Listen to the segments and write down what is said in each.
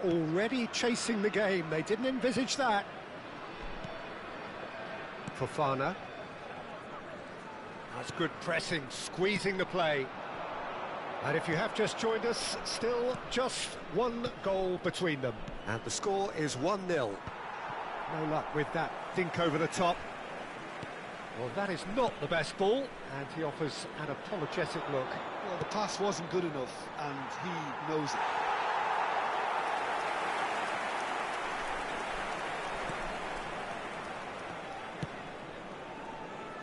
already chasing the game. They didn't envisage that. Fofana. That's good pressing, squeezing the play. And if you have just joined us, still just one goal between them. And the score is 1-0. No luck with that dink over the top. Well, that is not the best ball, and he offers an apologetic look. Well, the pass wasn't good enough, and he knows it.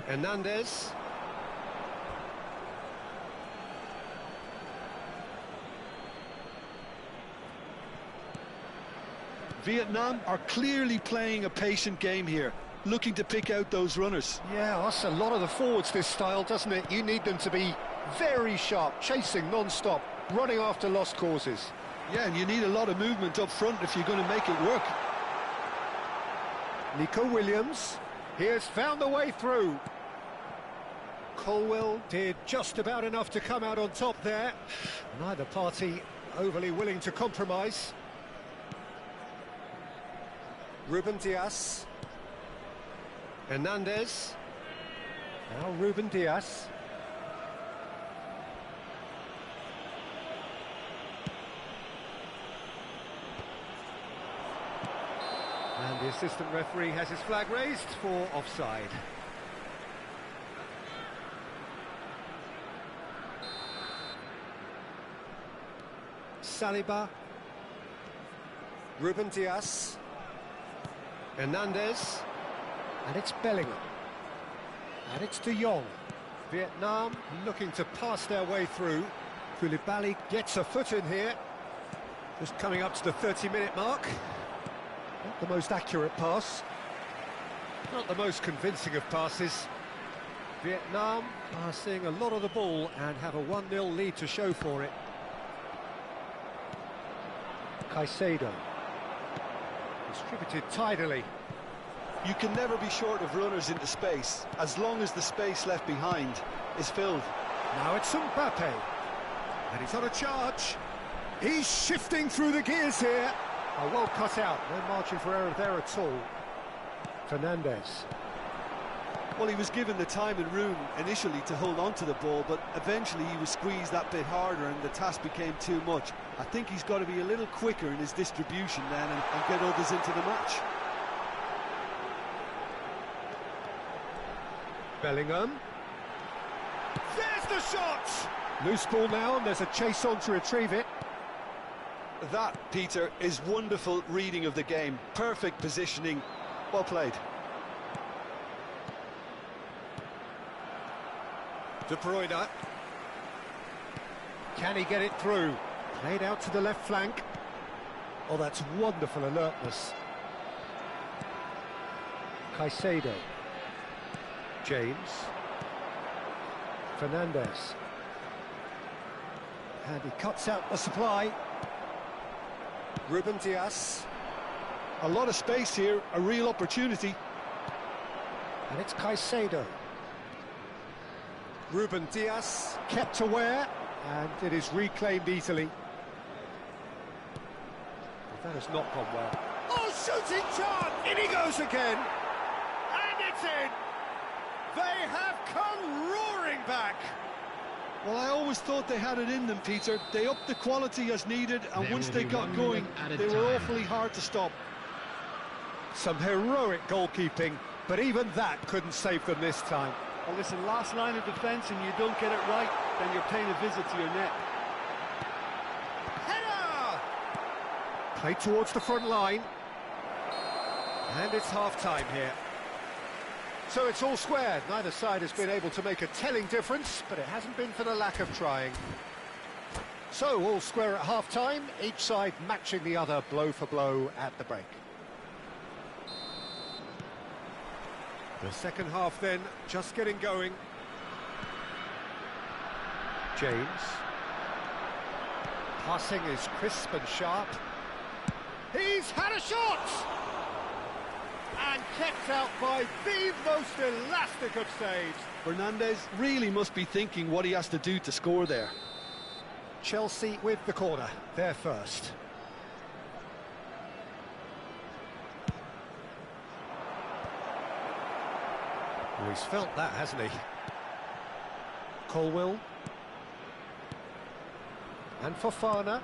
Hernandez. Vietnam are clearly playing a patient game here, looking to pick out those runners. Yeah, that's a lot of the forwards, this style, doesn't it? You need them to be very sharp, chasing non-stop, running after lost causes. Yeah, and you need a lot of movement up front if you're going to make it work. Nico Williams, he has found the way through. Colwell did just about enough to come out on top there. Neither party overly willing to compromise. Ruben Diaz. Hernandez. Now Ruben Diaz. And the assistant referee has his flag raised for offside. Saliba. Ruben Diaz. Hernandez. And it's Bellingham. And it's De Jong. Vietnam looking to pass their way through. Koulibaly gets a foot in here. Just coming up to the 30-minute mark. Not the most accurate pass. Not the most convincing of passes. Vietnam are seeing a lot of the ball and have a 1-0 lead to show for it. Caicedo. Distributed tidily. You can never be short of runners into space, as long as the space left behind is filled. Now it's Mbappe. And he's on a charge. He's shifting through the gears here. Oh, well cut out. No margin for error there at all. Fernandez. Well, he was given the time and room initially to hold on to the ball, but eventually he was squeezed that bit harder and the task became too much. I think he's got to be a little quicker in his distribution then and get others into the match. Bellingham. There's the shot! Loose ball now, and there's a chase on to retrieve it. That, Peter, is wonderful reading of the game. Perfect positioning. Well played. De Bruyne. Can he get it through? Played out to the left flank. Oh, that's wonderful alertness. Caicedo. James. Fernandez. And he cuts out the supply. Ruben Diaz. A lot of space here, a real opportunity. And it's Caicedo. Ruben Diaz kept aware, and it is reclaimed easily. But that has not gone well. Oh, shooting chance! In he goes again! And it's in! They have come roaring back! Well, I always thought they had it in them, Peter. They upped the quality as needed, and once they got going, they were awfully hard to stop. Some heroic goalkeeping, but even that couldn't save them this time. Well, listen, last line of defence and you don't get it right, then you're paying a visit to your net. Header! Played towards the front line. And it's half-time here. So it's all square. Neither side has been able to make a telling difference, but it hasn't been for the lack of trying. So all square at half-time, each side matching the other blow for blow at the break. The second half then, just getting going. James. Passing is crisp and sharp. He's had a shot! And kept out by the most elastic of saves. Fernandez really must be thinking what he has to do to score there. Chelsea with the corner, they're first. Well, he's felt that, hasn't he? Colwill. And Fofana.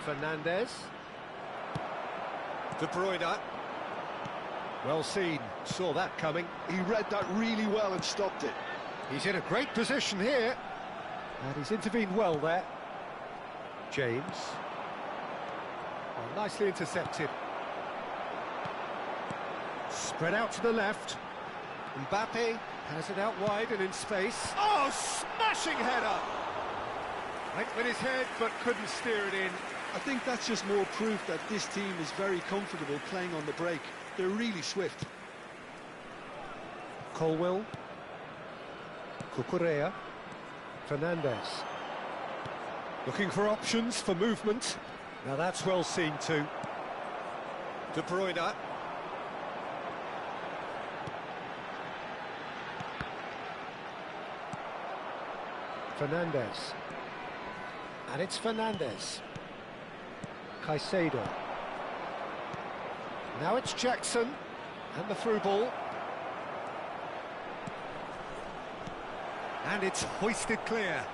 Fernandez. De Bruyne. Well seen, saw that coming. He read that really well and stopped it. He's in a great position here. And he's intervened well there. James. Well, nicely intercepted. Spread out to the left. Mbappe has it out wide and in space. Oh, smashing header! Went with his head, but couldn't steer it in. I think that's just more proof that this team is very comfortable playing on the break. They're really swift. Colwill. Cucurella. Fernandez. Looking for options for movement. Now that's well seen too. De Bruyne. Fernandez. And it's Fernandez. Caicedo. Now it's Jackson. And the through ball. And it's hoisted clear.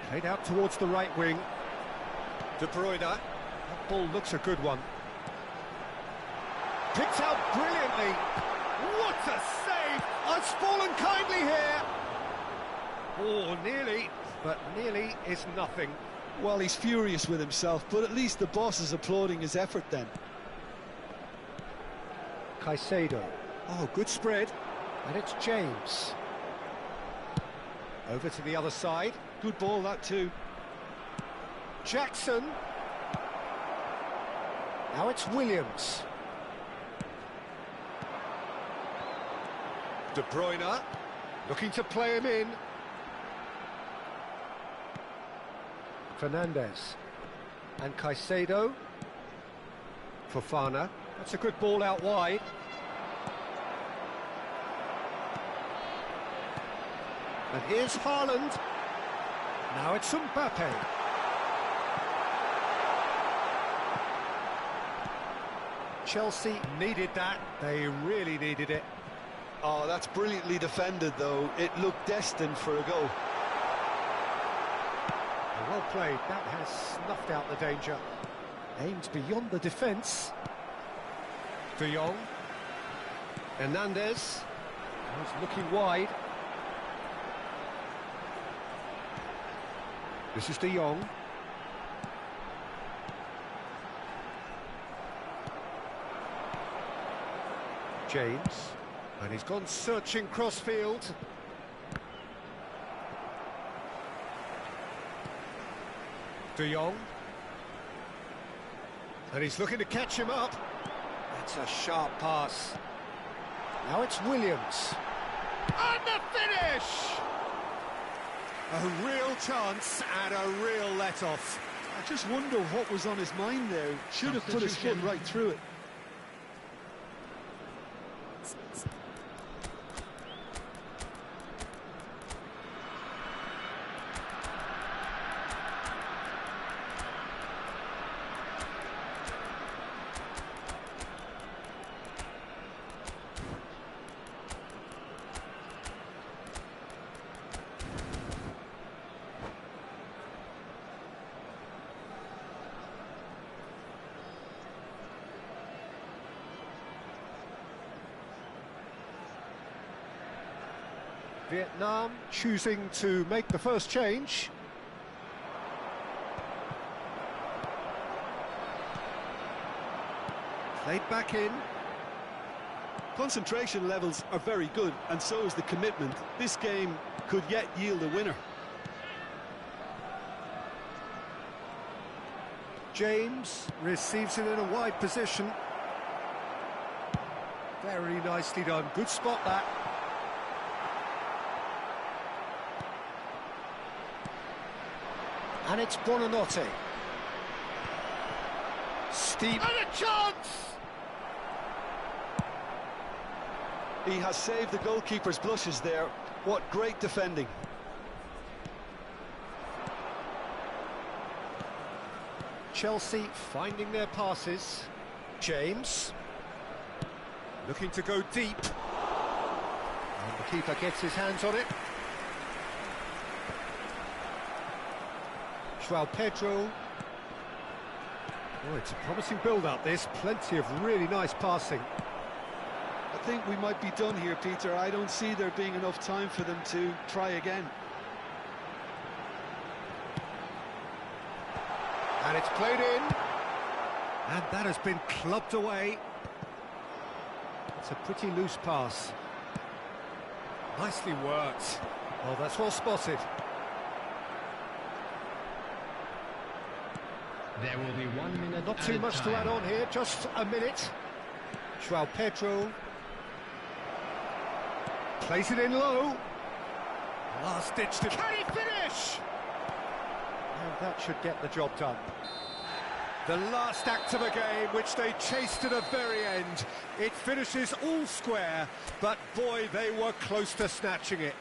Played out towards the right wing. De Bruyne. That ball looks a good one. Picked out brilliantly. What a save! It's fallen kindly here. Oh, nearly, but nearly is nothing. Well, he's furious with himself, but at least the boss is applauding his effort then. Caicedo. Oh, good spread. And it's James. Over to the other side. Good ball, that too. Jackson. Now it's Williams. De Bruyne. Looking to play him in. Fernandez. And Caicedo. Fofana. That's a good ball out wide. And here's Haaland. Now it's Mbappe. Chelsea needed that. They really needed it. Oh, that's brilliantly defended, though. It looked destined for a goal. Well played. That has snuffed out the danger. Aimed beyond the defence. De Jong. Hernandez. He's looking wide. This is De Jong. James. And he's gone searching crossfield. De Jong. And he's looking to catch him up. That's a sharp pass. Now it's Williams. And the finish! A real chance and a real let-off. I just wonder what was on his mind there. Should have put his foot right through it. Vietnam choosing to make the first change. Played back in. Concentration levels are very good, and so is the commitment. This game could yet yield a winner. James receives it in a wide position. Very nicely done. Good spot, that. And it's Buonanotte. Steep. And a chance! He has saved the goalkeeper's blushes there. What great defending. Chelsea finding their passes. James. Looking to go deep. And the keeper gets his hands on it. João Pedro. Oh, it's a promising build-up, this. Plenty of really nice passing. I think we might be done here, Peter. I don't see there being enough time for them to try again. And it's played in. And that has been clubbed away. It's a pretty loose pass. Nicely worked. Oh, that's well spotted. There will be 1 minute. Not too much to add on here, just a minute. João Pedro. Plays it in low. Last ditch to... Can he finish? And that should get the job done. The last act of a game, which they chased to the very end. It finishes all square, but boy, they were close to snatching it.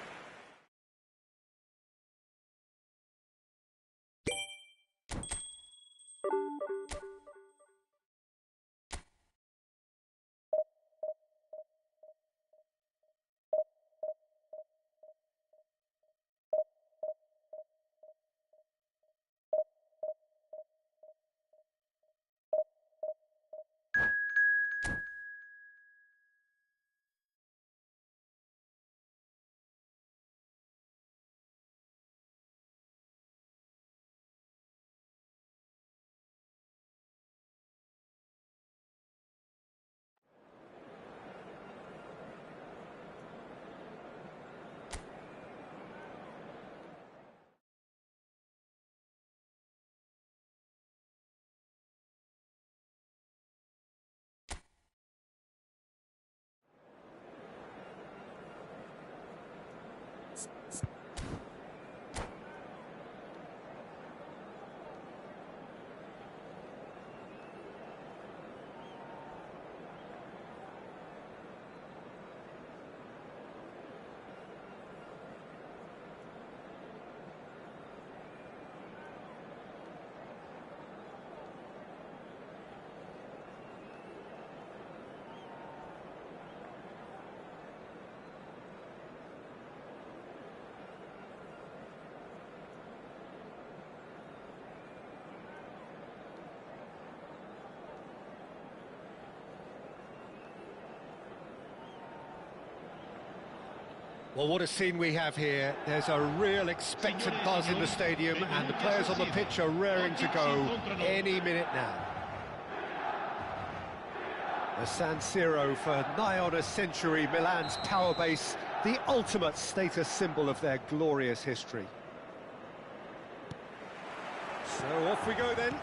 Well, what a scene we have here. There's a real expectant buzz in the stadium, and the players on the pitch are raring to go any minute now. The San Siro, for nigh on a century, Milan's power base, the ultimate status symbol of their glorious history. So off we go then.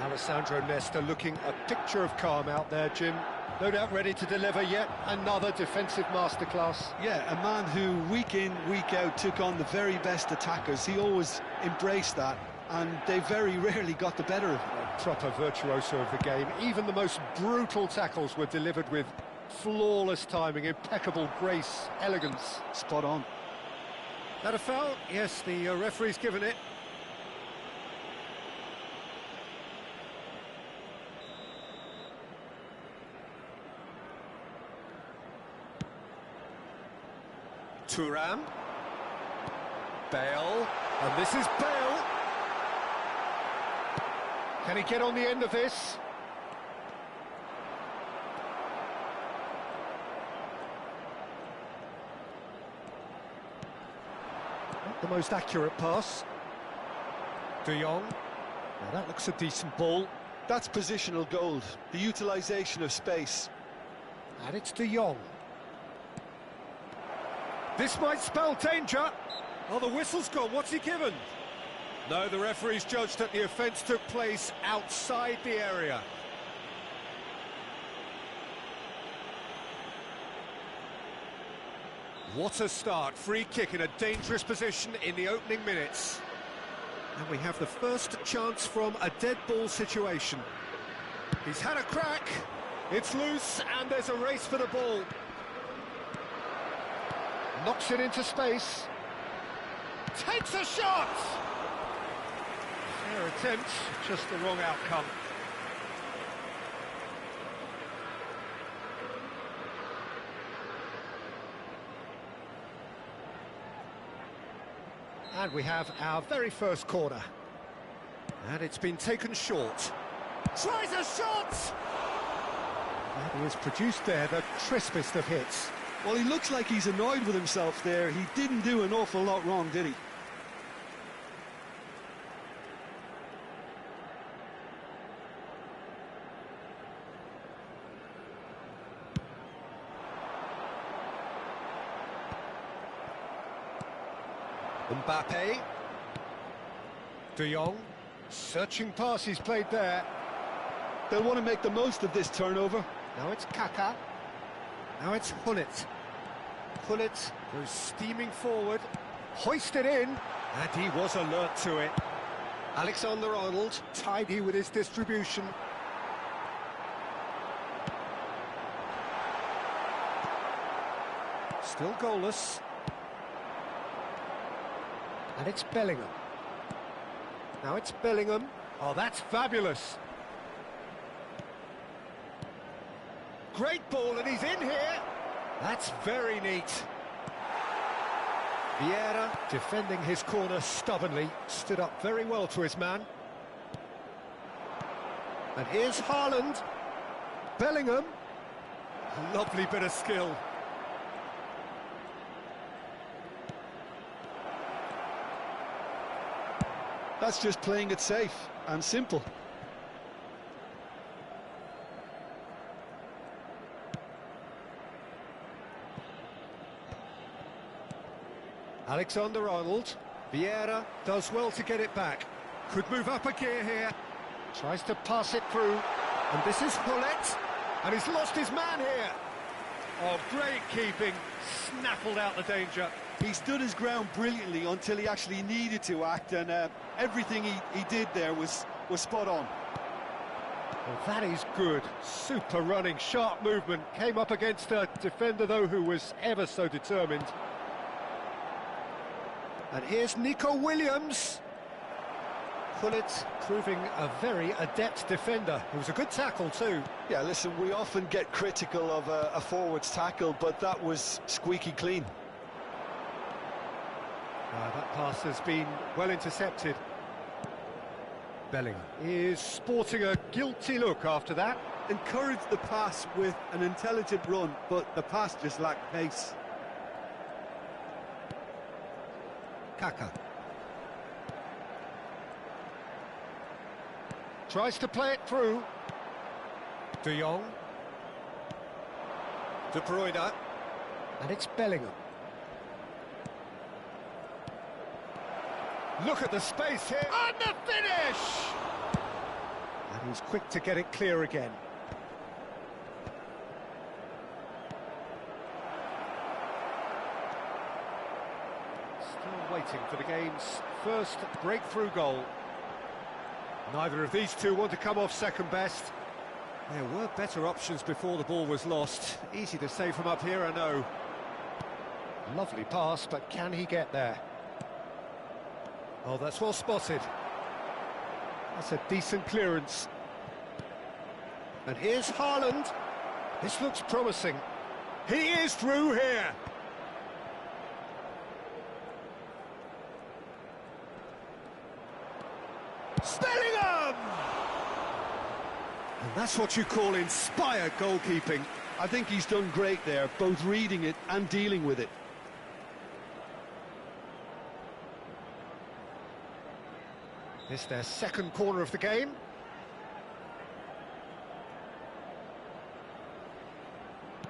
Alessandro Nesta looking a picture of calm out there, Jim. No doubt ready to deliver yet another defensive masterclass. Yeah, a man who week in, week out took on the very best attackers. He always embraced that, and they very rarely got the better of him. A proper virtuoso of the game. Even the most brutal tackles were delivered with flawless timing, impeccable grace, elegance. Spot on. That a foul? Yes, the referee's given it. Thuram, Bale, and this is Bale. Can he get on the end of this? Not the most accurate pass. De Jong. Now that looks a decent ball. That's positional gold, the utilisation of space. And it's De Jong. This might spell danger. Oh, the whistle's gone. What's he given? No, the referee's judged that the offence took place outside the area. What a start. Free kick in a dangerous position in the opening minutes. And we have the first chance from a dead ball situation. He's had a crack. It's loose, and there's a race for the ball. Knocks it into space. Takes a shot! Fair attempt, just the wrong outcome. And we have our very first corner. And it's been taken short. Tries a shot! And he has produced there the crispest of hits. Well, he looks like he's annoyed with himself there. He didn't do an awful lot wrong, did he? Mbappe. De Jong. Searching pass he's played there. They'll want to make the most of this turnover. Now it's Kaka. Now it's Hullet. Hullet goes steaming forward. Hoisted in. And he was alert to it. Alexander-Arnold, tidy with his distribution. Still goalless. And it's Bellingham. Now it's Bellingham. Oh, that's fabulous. Great ball, and he's in here. That's very neat. Vieira, defending his corner stubbornly, stood up very well to his man. And here's Haaland. Bellingham. A lovely bit of skill. That's just playing it safe and simple. Alexander-Arnold. Vieira does well to get it back. Could move up a gear here. Tries to pass it through. And this is Hullet. And he's lost his man here. Oh, great keeping. Snaffled out the danger. He stood his ground brilliantly until he actually needed to act, and everything he did there was spot on. Well, that is good. Super running, sharp movement. Came up against a defender, though, who was ever so determined. And here's Nico Williams. Hullet proving a very adept defender. It was a good tackle too. Yeah, listen, we often get critical of a forward's tackle, but that was squeaky clean. That pass has been well intercepted. Bellingham is sporting a guilty look after that. Encouraged the pass with an intelligent run, but the pass just lacked pace. Kaka. Tries to play it through. De Jong. De Bruyne. And it's Bellingham. Look at the space here. And the finish! And he's quick to get it clear again. Still waiting for the game's first breakthrough goal. Neither of these two want to come off second best. There were better options before the ball was lost. Easy to say from up here, I know. Lovely pass, but can he get there? Oh, that's well spotted. That's a decent clearance. And here's Haaland. This looks promising. He is through here. Bellingham! And that's what you call inspired goalkeeping. I think he's done great there, both reading it and dealing with it. It's their second corner of the game.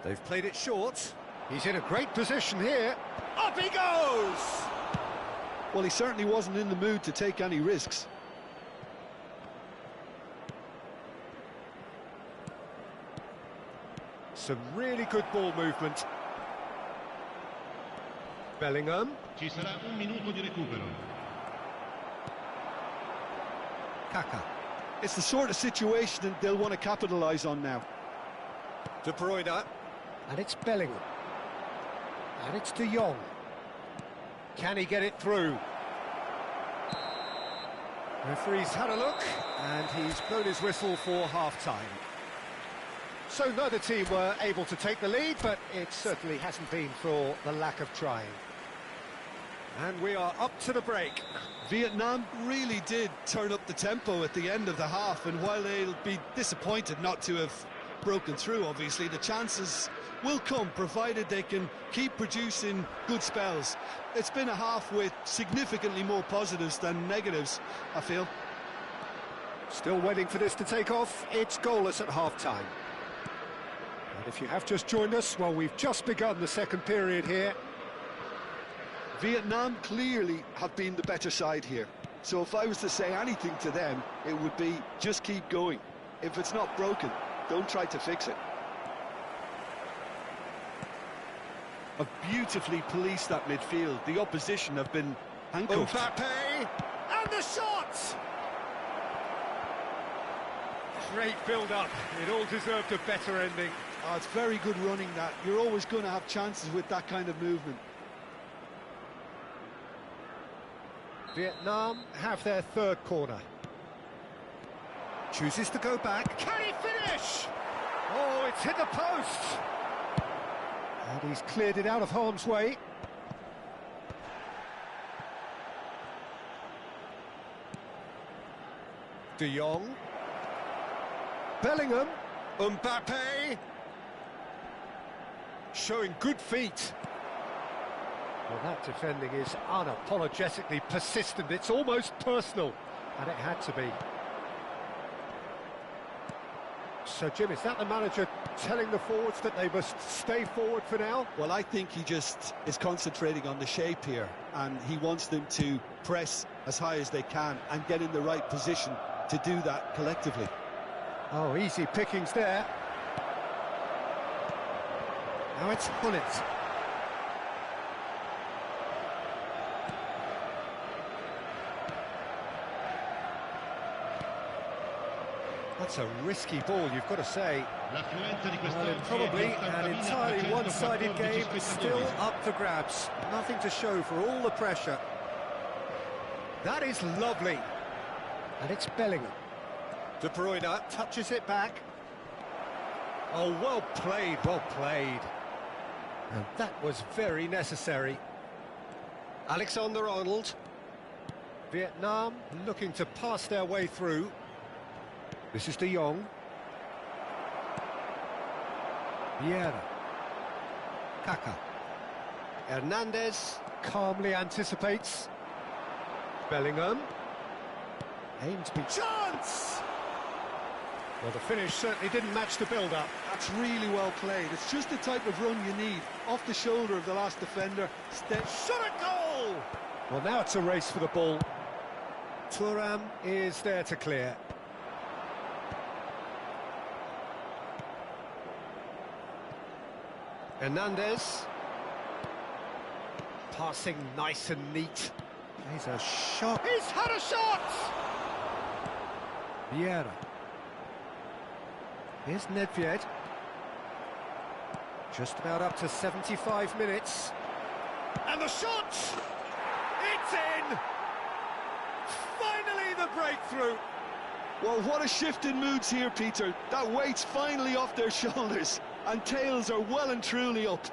They've played it short. He's in a great position here. Up he goes! Well, he certainly wasn't in the mood to take any risks. Some really good ball movement. Bellingham. Ci sarà un minuto di recupero. Kaka. It's the sort of situation that they'll want to capitalise on now. De Bruyne. And it's Bellingham. And it's De Jong. Can he get it through? Referee's had a look, and he's blown his whistle for half-time. So neither team were able to take the lead, but it certainly hasn't been for the lack of trying. And we are up to the break. Vietnam really did turn up the tempo at the end of the half, and while they'll be disappointed not to have broken through, obviously, the chances will come, provided they can keep producing good spells. It's been a half with significantly more positives than negatives, I feel. Still waiting for this to take off. It's goalless at half-time. And if you have just joined us, well, we've just begun the second period here. Vietnam clearly have been the better side here. So if I was to say anything to them, it would be just keep going. If it's not broken, don't try to fix it. Have beautifully policed that midfield. The opposition have been handcuffed. Mbappe, and the shot! Great build-up. It all deserved a better ending. Oh, it's very good running, that. You're always going to have chances with that kind of movement. Vietnam have their third corner. Chooses to go back. Can he finish? Oh, it's hit the post. And he's cleared it out of harm's way. De Jong. Bellingham. Mbappe. Showing good feet. Well, that defending is unapologetically persistent. It's almost personal, and it had to be. So, Jim, is that the manager telling the forwards that they must stay forward for now? Well, I think he just is concentrating on the shape here, and he wants them to press as high as they can and get in the right position to do that collectively. Oh, easy pickings there. Now it's Hullet. That's a risky ball, you've got to say. Probably an entirely one-sided game, still up for grabs. Nothing to show for all the pressure. That is lovely. And it's Bellingham. De Bruyne touches it back. Oh, well played, well played. And that was very necessary. Alexander-Arnold. Vietnam looking to pass their way through. This is De Jong. Vieira. Kaká. Hernandez calmly anticipates. Bellingham. Aims be chance! Well, the finish certainly didn't match the build-up. That's really well played. It's just the type of run you need. Off the shoulder of the last defender. Shot a goal! Well, now it's a race for the ball. Thuram is there to clear. Hernandez. Passing nice and neat. He's a shot. He's had a shot! Vieira. Here's Nedved. Just about up to 75 minutes. And the shot! It's in! Finally the breakthrough! Well, what a shift in moods here, Peter. That weight's finally off their shoulders, and tails are well and truly up.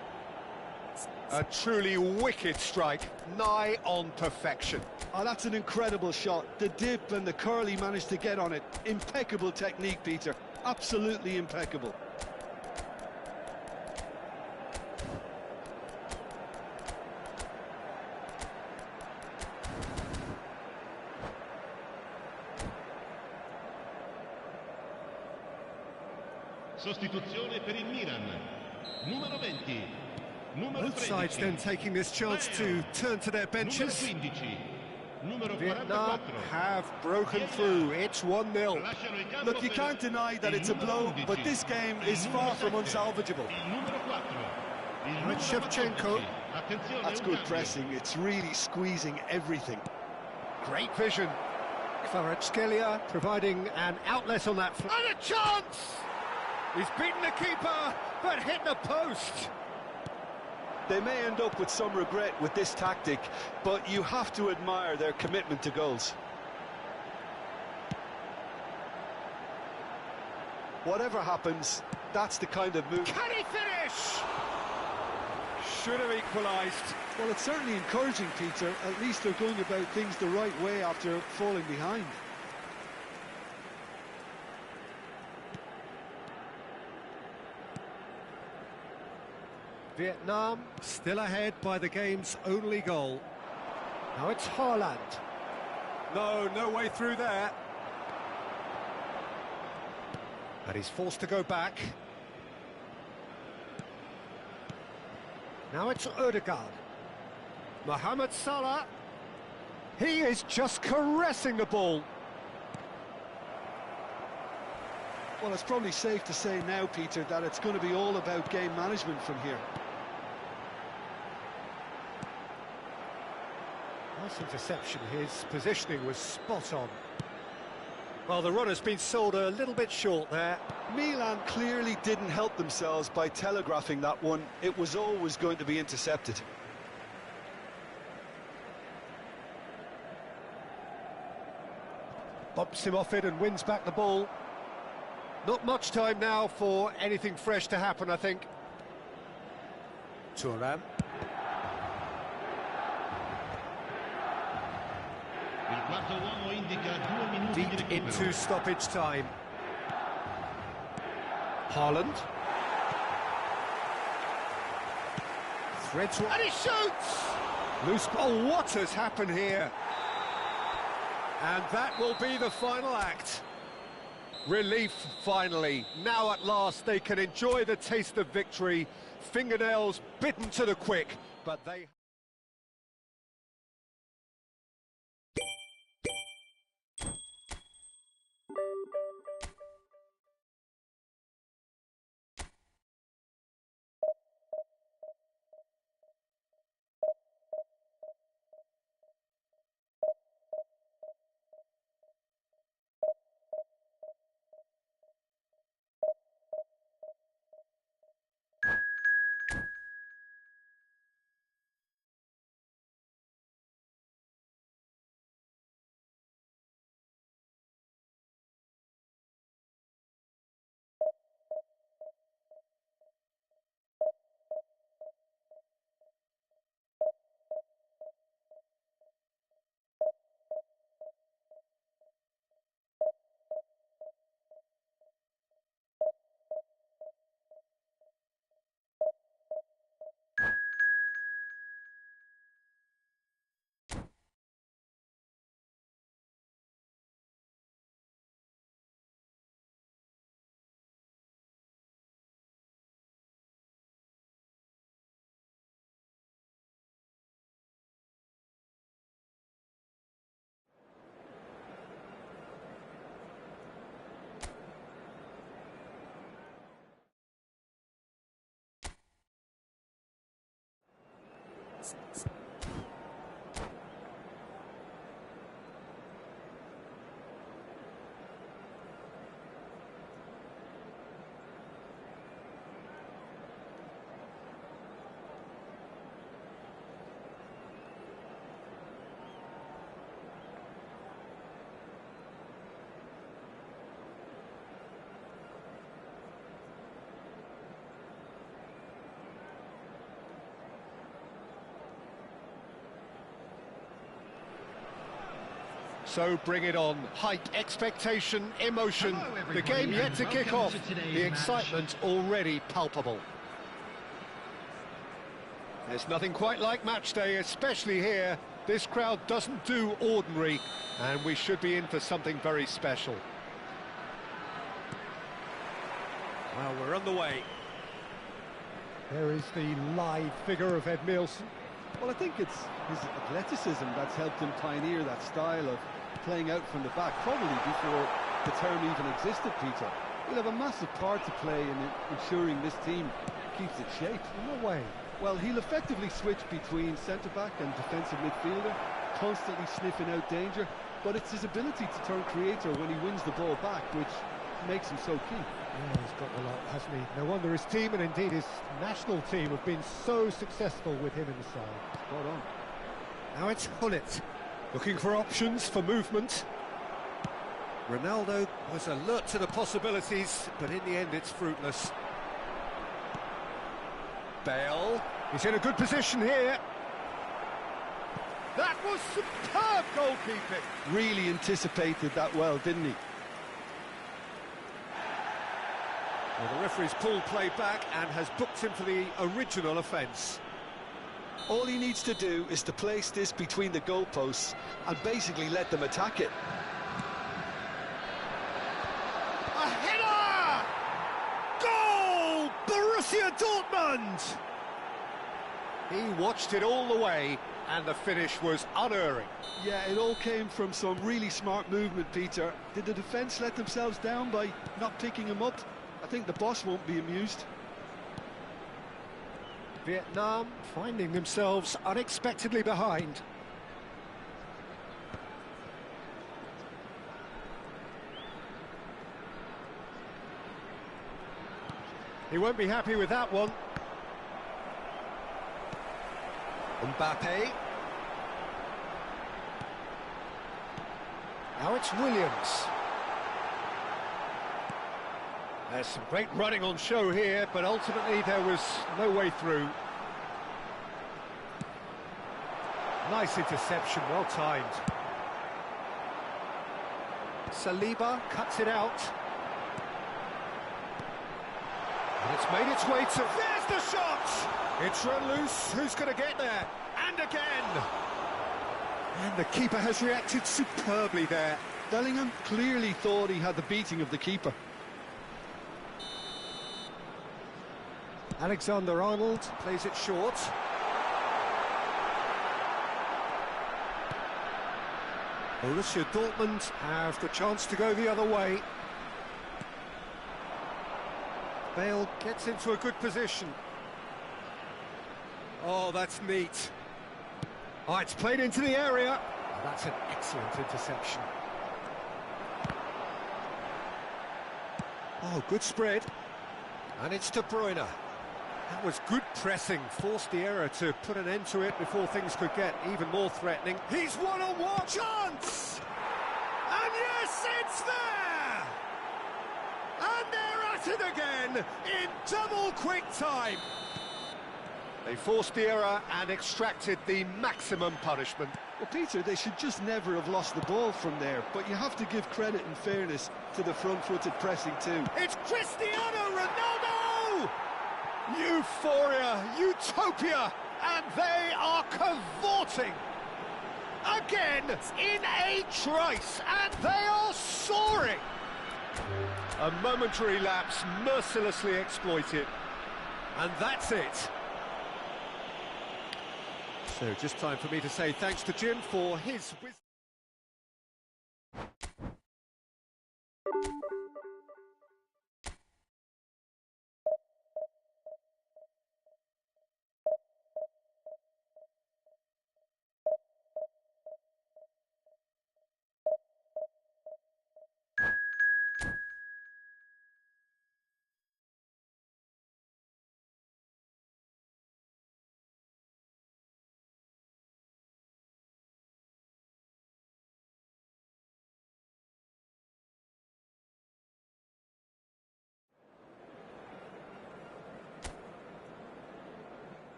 A truly wicked strike, nigh on perfection. Oh, that's an incredible shot. The dip and the curl he managed to get on it. Impeccable technique, Peter. Absolutely impeccable. Sostituzione per il Milan. Numero 20. Both sides then taking this chance to turn to their benches. Vietnam have broken through. It's 1-0. Look, you can't deny that it's a blow, but this game is far from unsalvageable. Shevchenko. That's good pressing. It's really squeezing everything. Great vision. Kvaratskhelia providing an outlet on that. And a chance! He's beaten the keeper, but hit the post. They may end up with some regret with this tactic, but you have to admire their commitment to goals. Whatever happens, that's the kind of move. Can he finish? Should have equalised. Well, it's certainly encouraging, Peter. At least they're going about things the right way after falling behind. Vietnam still ahead by the game's only goal. Now it's Haaland. No way through there. And he's forced to go back. Now it's Ødegaard. Mohamed Salah. He is just caressing the ball. Well, it's probably safe to say now, Peter, that it's going to be all about game management from here. Nice interception. His positioning was spot on. Well, the runner's been sold a little bit short there. Milan clearly didn't help themselves by telegraphing that one. It was always going to be intercepted. Bumps him off it and wins back the ball. Not much time now for anything fresh to happen, I think. Thuram. Il quarto uomo indica 2 minuti di Deep recupero. into stoppage time. Haaland. Threads, and he shoots! Loose ball. What has happened here? And that will be the final act. Relief, finally. Now at last they can enjoy the taste of victory. Fingernails bitten to the quick, but they... So bring it on. Height, expectation, emotion. The game yet to kick off. The excitement already palpable. There's nothing quite like match day, especially here. This crowd doesn't do ordinary, and we should be in for something very special. Well, we're on the way. There is the live figure of Ed Milson. Well, I think it's his athleticism that's helped him pioneer that style of playing out from the back, probably before the term even existed, Peter. He'll have a massive part to play in ensuring this team keeps its shape. No way. Well, he'll effectively switch between centre-back and defensive midfielder, constantly sniffing out danger, but it's his ability to turn creator when he wins the ball back, which makes him so key. Yeah, he's got a lot, hasn't he? No wonder his team, and indeed his national team, have been so successful with him in the side. Spot on. Now it's Gullit, looking for options for movement. Ronaldo was alert to the possibilities, but in the end it's fruitless. Bale, He's in a good position here. That was superb goalkeeping. Really anticipated that well, didn't he? Well, the referee's pulled play back and has booked him for the original offence. All he needs to do is to place this between the goalposts and basically let them attack it. A header! Goal! Borussia Dortmund! He watched it all the way, and the finish was unerring. Yeah, it all came from some really smart movement, Peter. Did the defence let themselves down by not picking him up? I think the boss won't be amused. Vietnam finding themselves unexpectedly behind. He won't be happy with that one. Mbappe. Now it's Williams. There's some great running on show here, but ultimately there was no way through. Nice interception, well timed. Saliba cuts it out. And it's made its way to... There's the shot! It's run loose. Who's going to get there? And again! And the keeper has reacted superbly there. Bellingham clearly thought he had the beating of the keeper. Alexander-Arnold plays it short. Borussia Dortmund have the chance to go the other way. Bale gets into a good position. Oh, that's neat. Oh, it's played into the area. Oh, that's an excellent interception. Oh, good spread. And it's De Bruyne. That was good pressing, forced the error to put an end to it before things could get even more threatening. He's one-on-one chance! And yes, it's there! And they're at it again in double quick time. They forced the error and extracted the maximum punishment. Well, Peter, they should just never have lost the ball from there, but you have to give credit and fairness to the front-footed pressing too. It's Cristiano Ronaldo! Euphoria, utopia, and they are cavorting. Again, in a trice, and they are soaring. A momentary lapse mercilessly exploited. And that's it. So, just time for me to say thanks to Jim for his wisdom.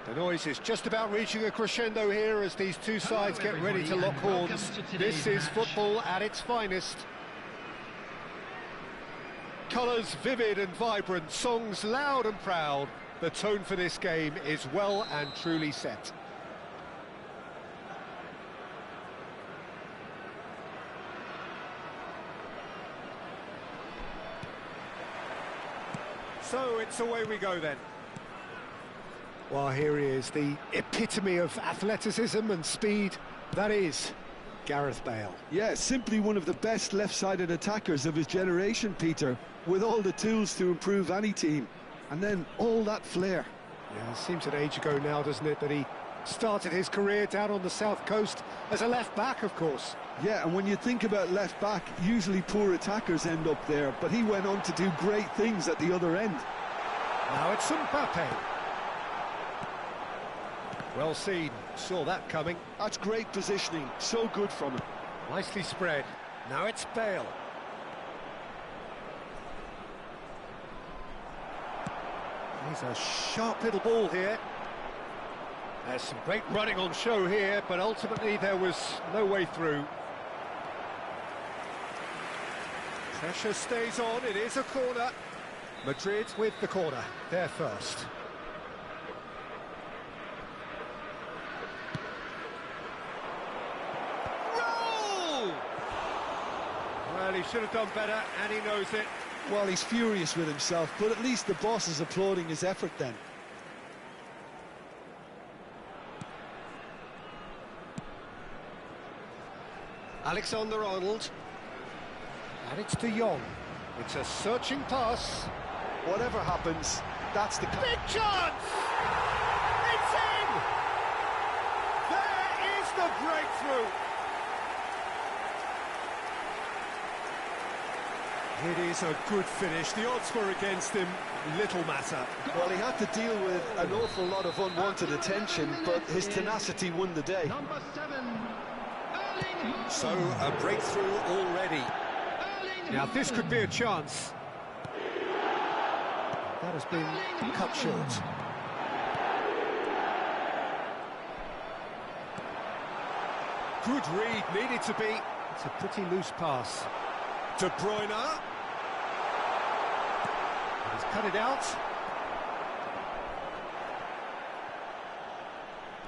The noise is just about reaching a crescendo here as these two sides get ready to lock horns. This is football at its finest. Colours vivid and vibrant, songs loud and proud. The tone for this game is well and truly set. So it's away we go then. Well, here he is, the epitome of athleticism and speed. That is Gareth Bale. Yeah, simply one of the best left-sided attackers of his generation, Peter, with all the tools to improve any team. And then all that flair. Yeah, it seems an age ago now, doesn't it, that he started his career down on the south coast as a left-back, of course. Yeah, and when you think about left-back, usually poor attackers end up there, but he went on to do great things at the other end. Now it's Mbappe. Well seen, saw that coming. That's great positioning, so good from him. Nicely spread. Now it's Bale. He's a sharp little ball here. There's some great running on show here, but ultimately there was no way through. Pressure stays on, it is a corner. Madrid with the corner, they're first. Roll! Well, he should have done better, and he knows it. Well, he's furious with himself, but at least the boss is applauding his effort then. Alexander-Arnold. And it's De Jong. It's a searching pass. Whatever happens, that's the... Big chance! It's in! There is the breakthrough! It is a good finish. The odds were against him. Little matter. Well, he had to deal with an awful lot of unwanted attention, but his tenacity won the day. Number 7, Erling. So, a breakthrough already. Now, this could be a chance. That has been cut short. Good read, needed to be. It's a pretty loose pass. De Bruyne. He's cut it out.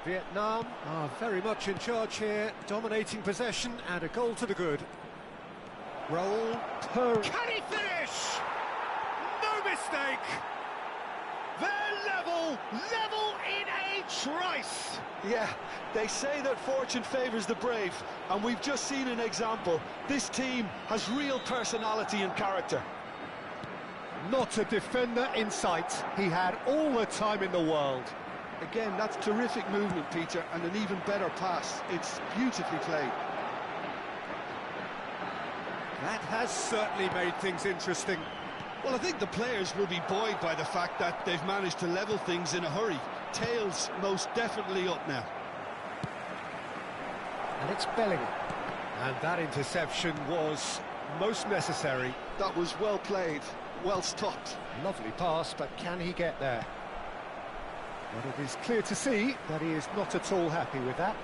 Vietnam are very much in charge here, dominating possession and a goal to the good. Roll. Can he finish? No mistake. They're level in a trice. Yeah, they say that fortune favours the brave, and we've just seen an example. This team has real personality and character. Not a defender in sight. He had all the time in the world. Again, that's terrific movement, Peter, and an even better pass. It's beautifully played. That has certainly made things interesting. Well, I think the players will be buoyed by the fact that they've managed to level things in a hurry. Tails most definitely up now. And it's Bellingham. And that interception was most necessary. That was well played, well stopped. Lovely pass, but can he get there? But it is clear to see that he is not at all happy with that.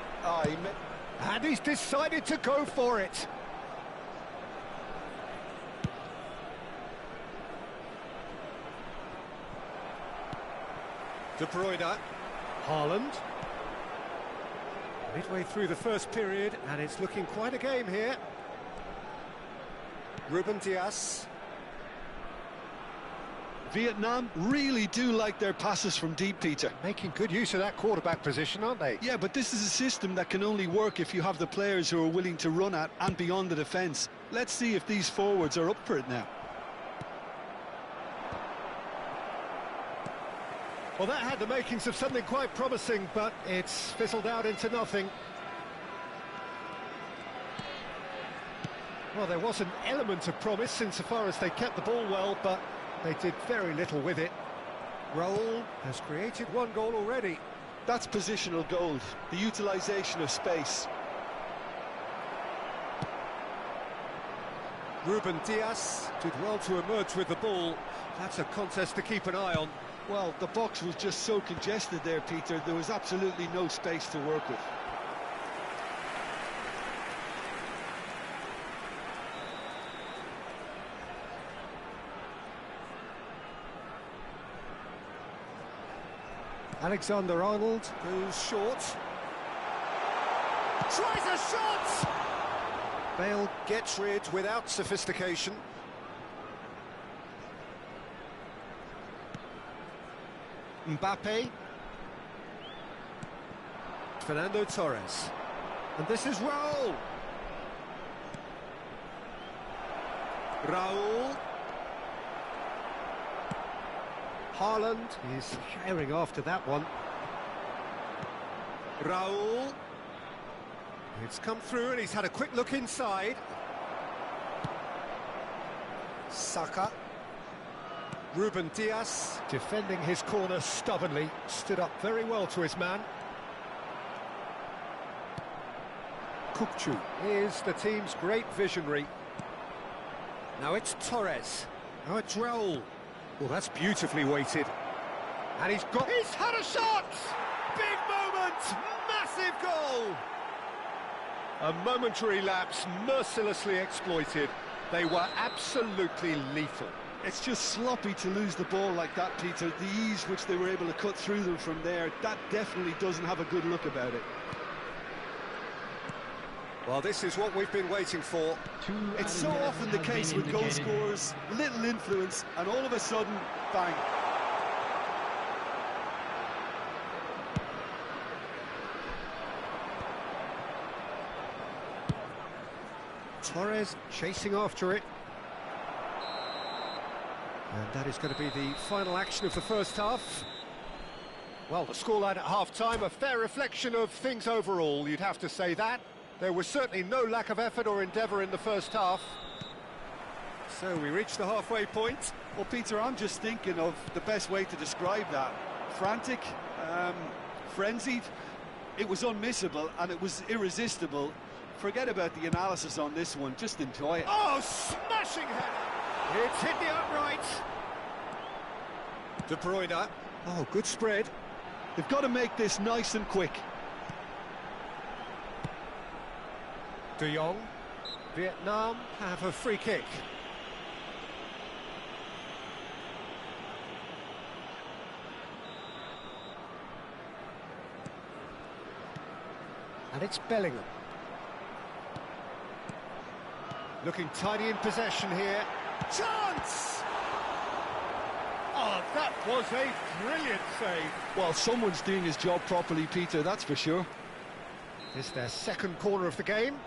And he's decided to go for it. De Bruyne. Haaland. Midway through the first period, and it's looking quite a game here. Ruben Dias. Vietnam really do like their passes from deep, Peter. Making good use of that quarterback position, aren't they? Yeah, but this is a system that can only work if you have the players who are willing to run at and beyond the defence. Let's see if these forwards are up for it now. Well, that had the makings of something quite promising, but it's fizzled out into nothing. Well, there was an element of promise insofar as they kept the ball well, but they did very little with it. Raul has created one goal already. That's positional gold, the utilisation of space. Ruben Dias did well to emerge with the ball. That's a contest to keep an eye on. Well, the box was just so congested there, Peter. There was absolutely no space to work with. Alexander-Arnold goes short. Tries a shot! Bale gets rid without sophistication. Mbappe. Fernando Torres. And this is Raul. Raul. Haaland is herring after that one. Raul. It's come through and he's had a quick look inside. Saka. Ruben Dias defending his corner stubbornly, stood up very well to his man. Kukçu is the team's great visionary. Now it's Torres. Now it's Raul. Well, that's beautifully weighted. And he's had a shot! Big moment! Massive goal! A momentary lapse mercilessly exploited. They were absolutely lethal. It's just sloppy to lose the ball like that, Peter. The ease which they were able to cut through them from there, that definitely doesn't have a good look about it. Well, this is what we've been waiting for. It's so often the case with goal scorers, little influence, and all of a sudden, bang. Torres chasing after it. And that is going to be the final action of the first half. Well, the scoreline at half-time, a fair reflection of things overall, you'd have to say that. There was certainly no lack of effort or endeavour in the first half. So we reached the halfway point. Well, Peter, I'm just thinking of the best way to describe that. Frantic, frenzied. It was unmissable and it was irresistible. Forget about the analysis on this one, just enjoy it. Oh, smashing header! It's hit the upright. De Bruyne. Oh, good spread. They've got to make this nice and quick. De Jong. Vietnam have a free kick. And it's Bellingham. Looking tidy in possession here. Chance! Oh, that was a brilliant save. Well, someone's doing his job properly, Peter, that's for sure. This is their second corner of the game.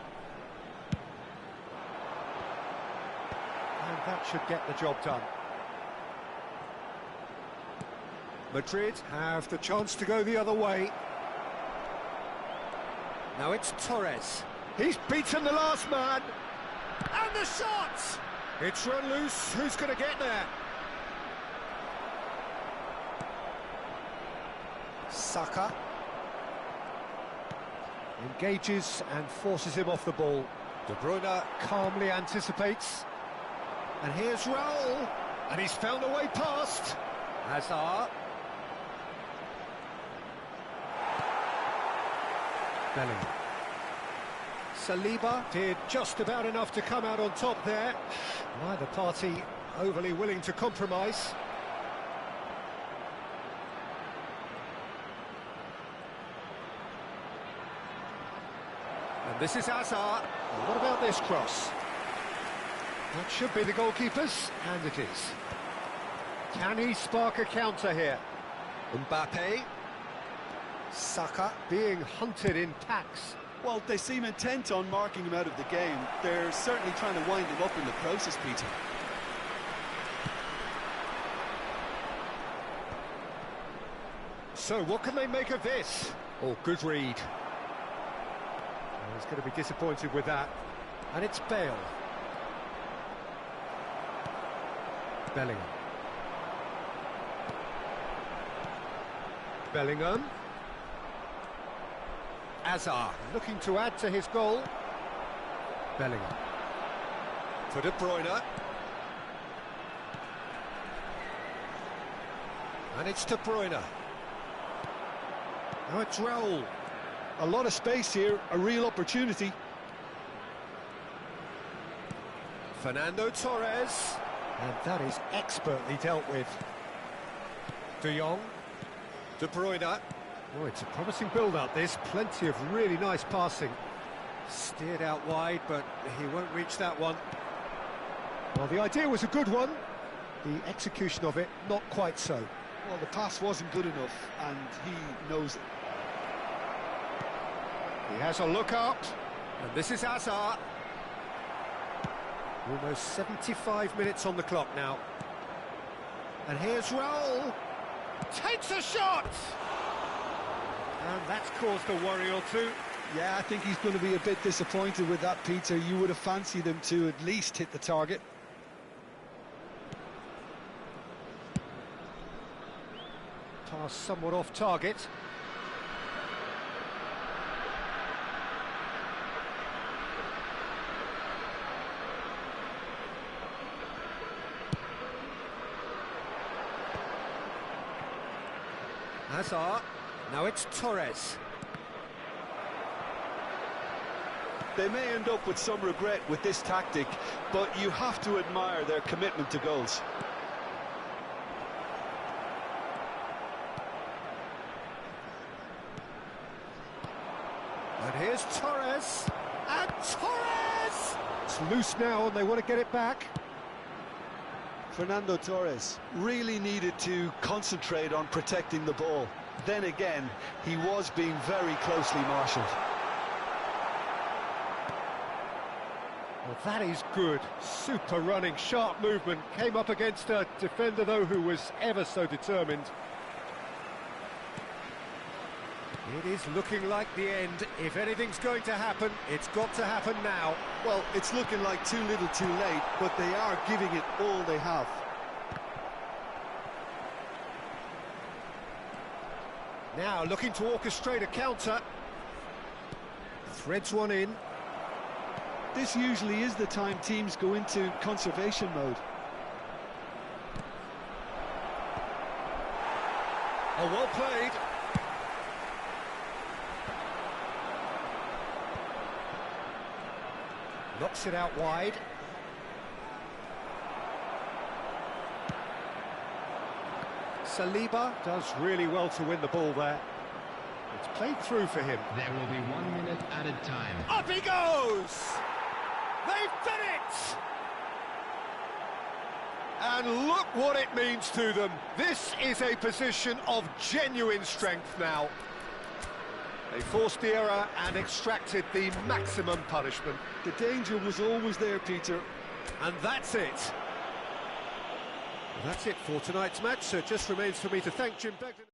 And that should get the job done. Madrid have the chance to go the other way. Now it's Torres. He's beaten the last man. And the shot! It's run loose. Who's going to get there? Saka. Engages and forces him off the ball. De Bruyne calmly anticipates. And here's Raul. And he's found a way past. Hazard. Bellingham. Saliba did just about enough to come out on top there. Neither party overly willing to compromise. And this is Hazard. Well, what about this cross? That should be the goalkeeper's, and it is. Can he spark a counter here? Mbappe. Saka being hunted in packs. Well, they seem intent on marking him out of the game. They're certainly trying to wind him up in the process, Peter. So, what can they make of this? Oh, good read. He's going to be disappointed with that. And it's Bale. Bellingham. Bellingham. Hazard looking to add to his goal. Bellingham. For De Bruyne. And it's De Bruyne. Now it's Raul. A lot of space here, a real opportunity. Fernando Torres. And that is expertly dealt with. De Jong. De Bruyne. Oh, it's a promising build-up, this. Plenty of really nice passing. Steered out wide, but he won't reach that one. Well, the idea was a good one. The execution of it, not quite so. Well, the pass wasn't good enough, and he knows it. He has a look up, and this is Hazard. Almost 75 minutes on the clock now. And here's Raul. Takes a shot! And that's caused a worry or two. Yeah, I think he's going to be a bit disappointed with that, Peter. You would have fancied him to at least hit the target. Pass somewhat off target. Hazard. Now it's Torres. They may end up with some regret with this tactic, but you have to admire their commitment to goals. And here's Torres. And Torres! It's loose now and they want to get it back. Fernando Torres really needed to concentrate on protecting the ball. Then again, he was being very closely marshalled. Well, that is good. Super running, sharp movement. Came up against a defender, though, who was ever so determined. It is looking like the end. If anything's going to happen, it's got to happen now. Well, it's looking like too little too late, but they are giving it all they have. Now looking to orchestrate a counter. Threads one in. This usually is the time teams go into conservation mode. Oh, well played. Knocks it out wide. Saliba does really well to win the ball there. It's played through for him. There will be 1 minute added time. Up he goes! They've done it! And look what it means to them. This is a position of genuine strength now. They forced the error and extracted the maximum punishment. The danger was always there, Peter. And that's it. That's it for tonight's match, so it just remains for me to thank Jim Beglin.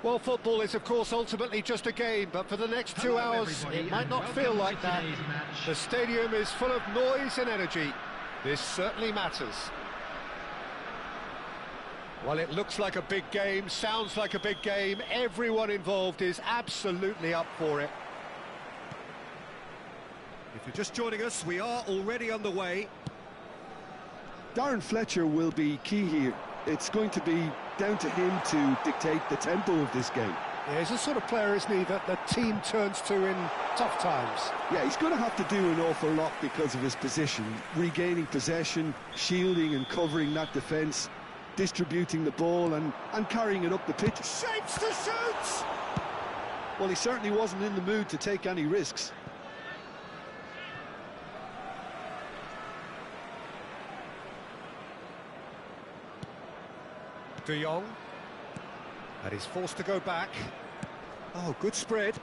Well, football is, of course, ultimately just a game, but for the next 2 hours, it might not feel like that. The stadium is full of noise and energy. This certainly matters. Well, it looks like a big game, sounds like a big game. Everyone involved is absolutely up for it. If you're just joining us, we are already underway. Darren Fletcher will be key here. It's going to be down to him to dictate the tempo of this game. Yeah, he's the sort of player, isn't he, that the team turns to in tough times. Yeah, he's going to have to do an awful lot because of his position. Regaining possession, shielding and covering that defence, distributing the ball and carrying it up the pitch. Shapes to shoot! Well, he certainly wasn't in the mood to take any risks. De Jong, and he's forced to go back. Oh, good spread.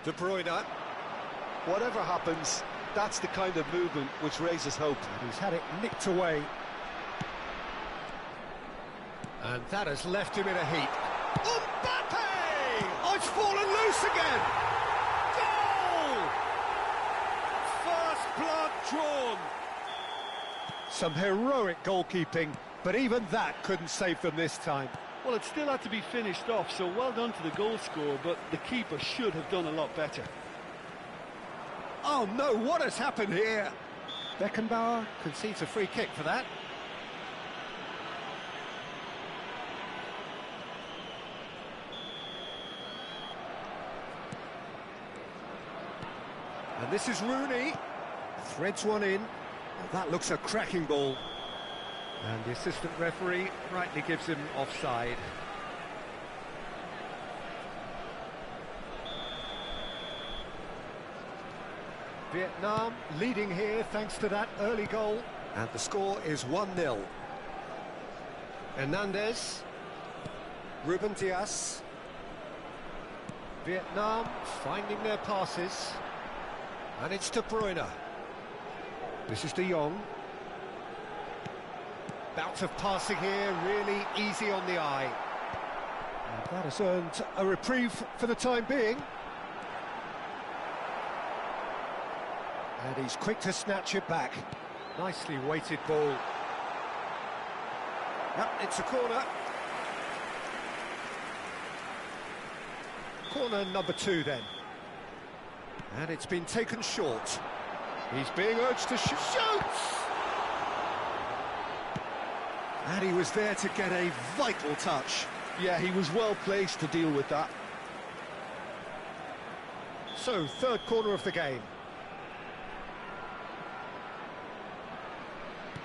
De Bruyne. Whatever happens, That's the kind of movement which raises hope. And he's had it nicked away. And that has left him in a heap. Mbappe! Oh, it's fallen loose again! Goal! First blood drawn. Some heroic goalkeeping, but even that couldn't save them this time. Well, it still had to be finished off, so well done to the goal scorer, but the keeper should have done a lot better. Oh no, what has happened here? Beckenbauer concedes a free kick for that. And this is Rooney. Threads one in. Oh, that looks a cracking ball. And the assistant referee rightly gives him offside. Vietnam leading here thanks to that early goal. And the score is 1-0. Hernandez. Ruben Dias. Vietnam finding their passes. And it's De Bruyne. This is De Jong. Bout of passing here, really easy on the eye. And that has earned a reprieve for the time being. And he's quick to snatch it back. Nicely weighted ball. Yep, it's a corner. Corner number 2 then. And it's been taken short. He's being urged to shoot. Shoots! And he was there to get a vital touch. Yeah, he was well placed to deal with that. So, third corner of the game.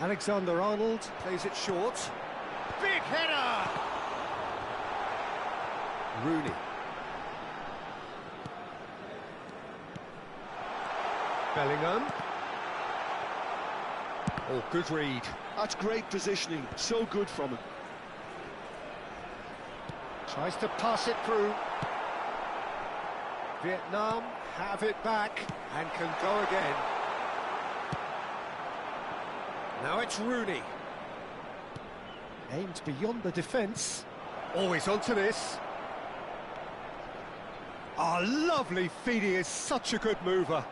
Alexander-Arnold plays it short. Big header! Rooney. Bellingham. Oh, good read. That's great positioning, so good from him. Tries to pass it through. Vietnam have it back and can go again. Now it's Rooney. Aimed beyond the defence. Always onto this. Oh, lovely feed. He is such a good mover.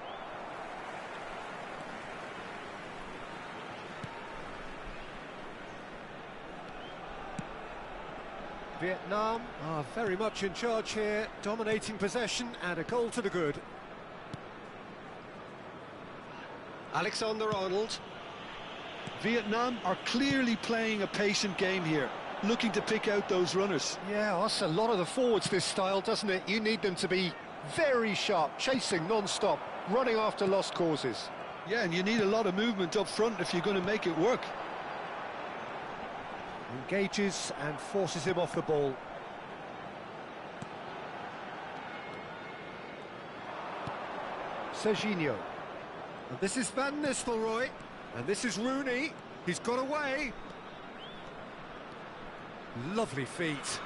Vietnam are very much in charge here, dominating possession and a goal to the good. Alexander-Arnold. Vietnam are clearly playing a patient game here, looking to pick out those runners. Yeah, that's a lot of the forwards, this style, doesn't it? You need them to be very sharp, chasing non-stop, running after lost causes. Yeah, and you need a lot of movement up front if you're going to make it work. Engages and forces him off the ball. Serginho. And this is Van Nistelrooy. And this is Rooney. He's got away. Lovely feet.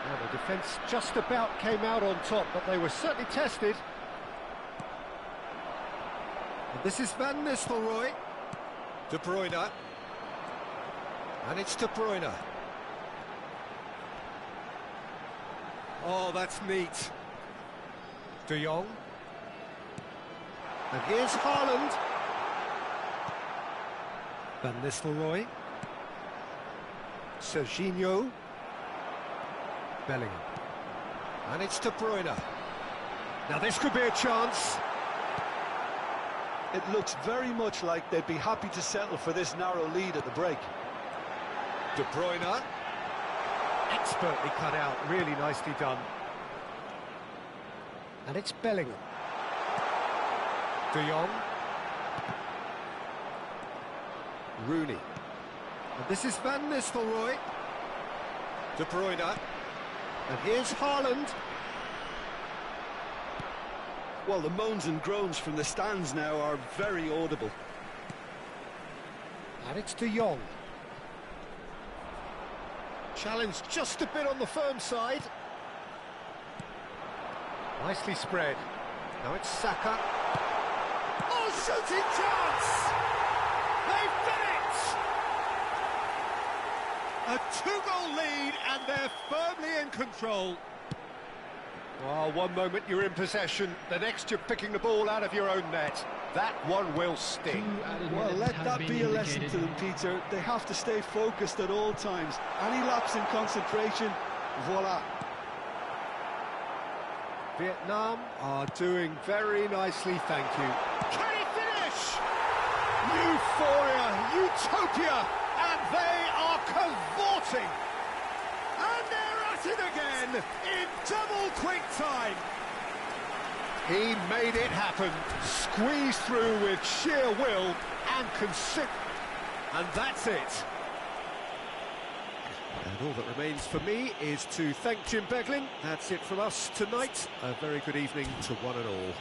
Now the defence just about came out on top, but they were certainly tested. And this is Van Nistelrooy. De Bruyne. And it's De Bruyne. Oh, that's neat. De Jong. And here's Haaland. Van Nistelrooy. Serginho. Bellingham. And it's De Bruyne. Now this could be a chance. It looks very much like they'd be happy to settle for this narrow lead at the break. De Bruyne. Expertly cut out, really nicely done. And it's Bellingham. De Jong. Rooney. And this is Van Nistelrooy. De Bruyne. And here's Haaland. Well, the moans and groans from the stands now are very audible. And it's De Jong. Challenge just a bit on the firm side. Nicely spread. Now it's Saka. Oh, shooting chance! They've done it! A two-goal lead, and they're firmly in control. Well, one moment you're in possession, the next you're picking the ball out of your own net. That one will sting. Well, let that be a lesson to them, Peter. They have to stay focused at all times. Any lapse in concentration, voila. Vietnam are doing very nicely, thank you. Can he finish? Euphoria, utopia, and they are cavorting. And they're at it again in double quick time. He made it happen, squeezed through with sheer will and and that's it. And all that remains for me is to thank Jim Beglin. That's it from us tonight. A very good evening to one and all.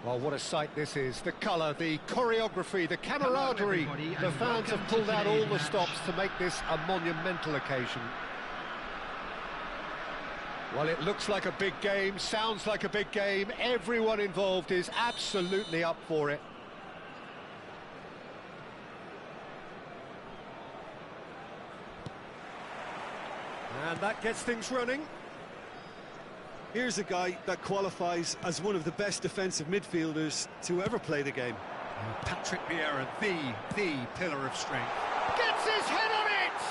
Well, what a sight this is. The colour, the choreography, the camaraderie. The fans have pulled out all the stops to make this a monumental occasion. Well, it looks like a big game, sounds like a big game. Everyone involved is absolutely up for it. And that gets things running. Here's a guy that qualifies as one of the best defensive midfielders to ever play the game. Patrick Vieira, the pillar of strength. Gets his head on it!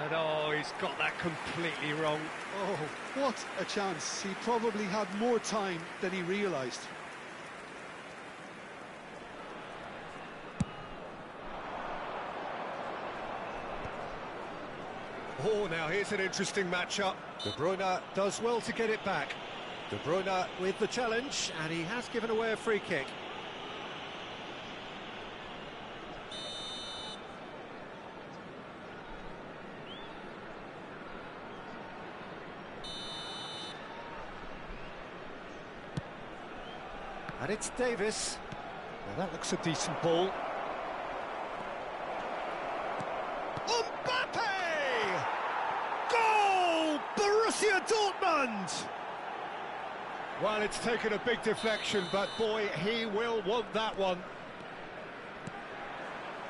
And oh, he's got that completely wrong. Oh, what a chance. He probably had more time than he realised. Oh, now here's an interesting matchup. De Bruyne does well to get it back. De Bruyne with the challenge, and he has given away a free kick. And it's Davis. Now that looks a decent ball. Borussia Dortmund! Well, it's taken a big deflection, but boy, he will want that one.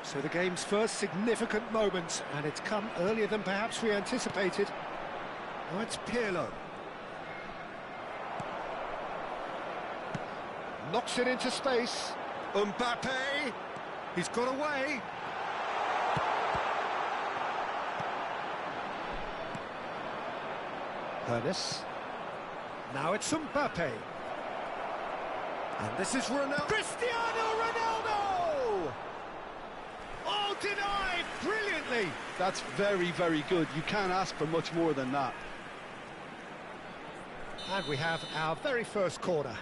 So the game's first significant moment, and it's come earlier than perhaps we anticipated. Now it's Pirlo. Knocks it into space. Mbappe. He's got away. Ernest. Now it's Mbappe. And this is Ronaldo. Cristiano Ronaldo! Oh, denied brilliantly. That's very, very good. You can't ask for much more than that. And we have our very first corner.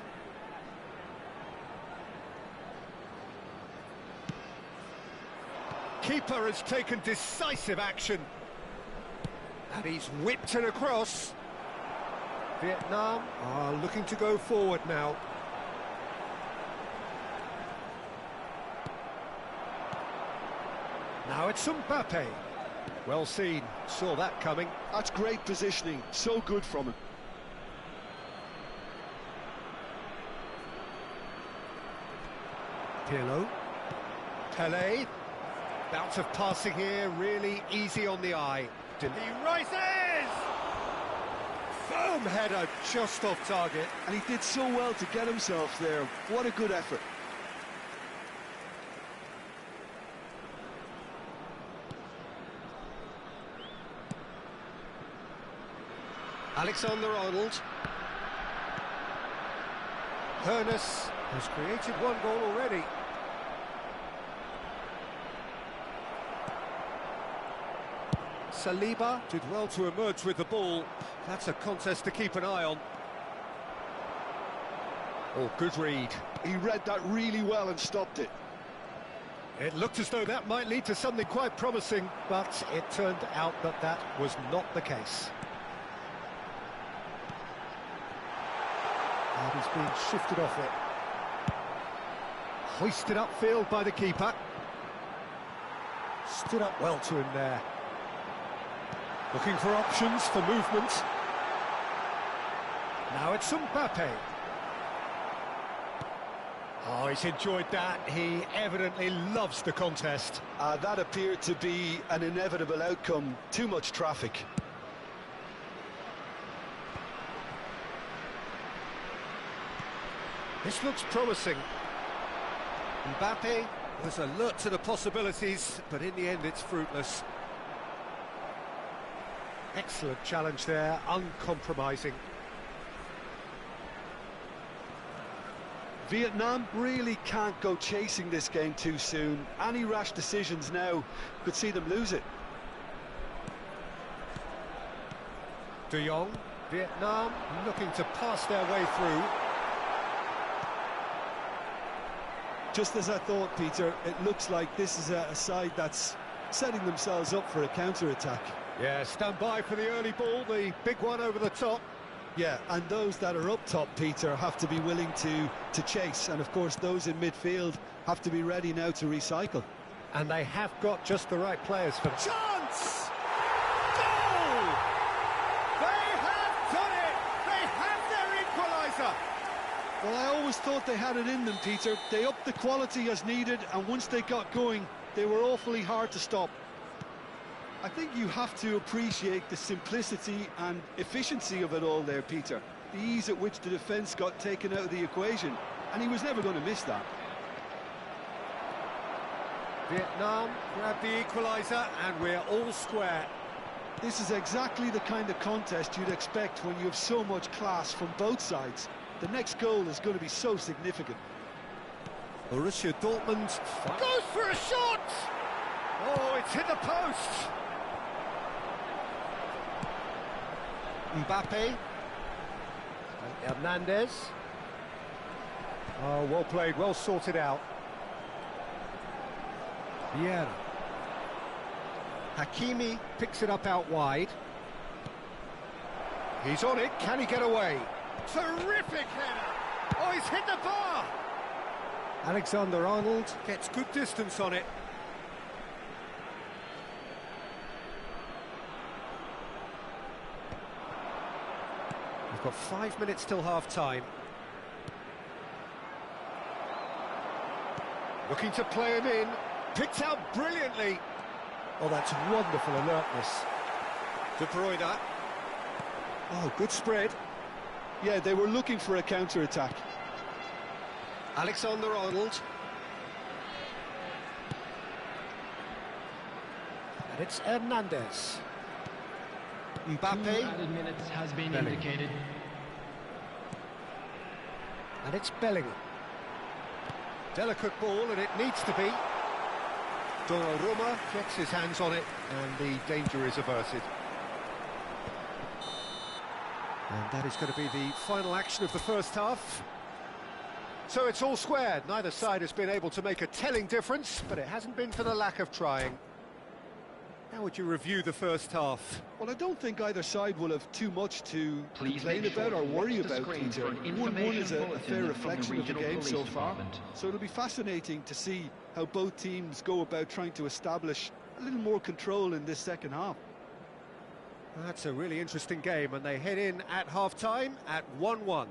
Keeper has taken decisive action. And he's whipped it across. Vietnam are looking to go forward now. Now it's Mbappe. Well seen, saw that coming. That's great positioning, so good from him. Pirlo. Pelé. Bout of passing here, really easy on the eye. He rises! Boom, header just off target. And he did so well to get himself there. What a good effort. Alexander-Arnold. Ernest has created one goal already. Saliba did well to emerge with the ball. That's a contest to keep an eye on. Oh, good read. He read that really well and stopped it. It looked as though that might lead to something quite promising, but it turned out that that was not the case. And he's being shifted off it. Hoisted upfield by the keeper. Stood up well to him there. Looking for options for movement. Now it's Mbappe. Oh, he's enjoyed that. He evidently loves the contest. That appeared to be an inevitable outcome. Too much traffic. This looks promising. Mbappe was alert to the possibilities, but in the end it's fruitless. Excellent challenge there, uncompromising. Vietnam really can't go chasing this game too soon. Any rash decisions now could see them lose it. De Jong, Vietnam looking to pass their way through. Just as I thought, Peter, it looks like this is a side that's setting themselves up for a counter-attack. Yeah, stand by for the early ball, the big one over the top. Yeah, and those that are up top, Peter, have to be willing to chase. And, of course, those in midfield have to be ready now to recycle. And they have got just the right players for... Chance! Goal! They have done it! They have their equaliser! Well, I always thought they had it in them, Peter. They upped the quality as needed, and once they got going, they were awfully hard to stop. I think you have to appreciate the simplicity and efficiency of it all there, Peter. The ease at which the defence got taken out of the equation, and he was never going to miss that. Vietnam grab the equaliser, and we're all square. This is exactly the kind of contest you'd expect when you have so much class from both sides. The next goal is going to be so significant. Borussia Dortmund goes for a shot! Oh, it's hit the post! Mbappe. Hernandez. Oh, well played, well sorted out. Vieira. Hakimi picks it up out wide. He's on it, can he get away? Terrific header! Oh, he's hit the bar! Alexander-Arnold gets good distance on it. We've got 5 minutes till half-time. Looking to play him in. Picked out brilliantly. Oh, that's wonderful alertness. De Bruyne. Oh, good spread. Yeah, they were looking for a counter-attack. Alexander-Arnold. And it's Hernandez. Mbappe. 2 added minutes has been Bellingham. indicated. And it's Bellingham. Delicate ball, and it needs to be. Donnarumma gets his hands on it, and the danger is averted. And that is going to be the final action of the first half. So it's all squared. Neither side has been able to make a telling difference, but it hasn't been for the lack of trying. How would you review the first half? Well, I don't think either side will have too much to Please complain make sure about or to watch worry the about, screen Peter. for an 1-1 information is a bulletin fair from the reflection of the regional game police so far. department. So it'll be fascinating to see how both teams go about trying to establish a little more control in this second half. That's a really interesting game, and they head in at half-time at 1-1.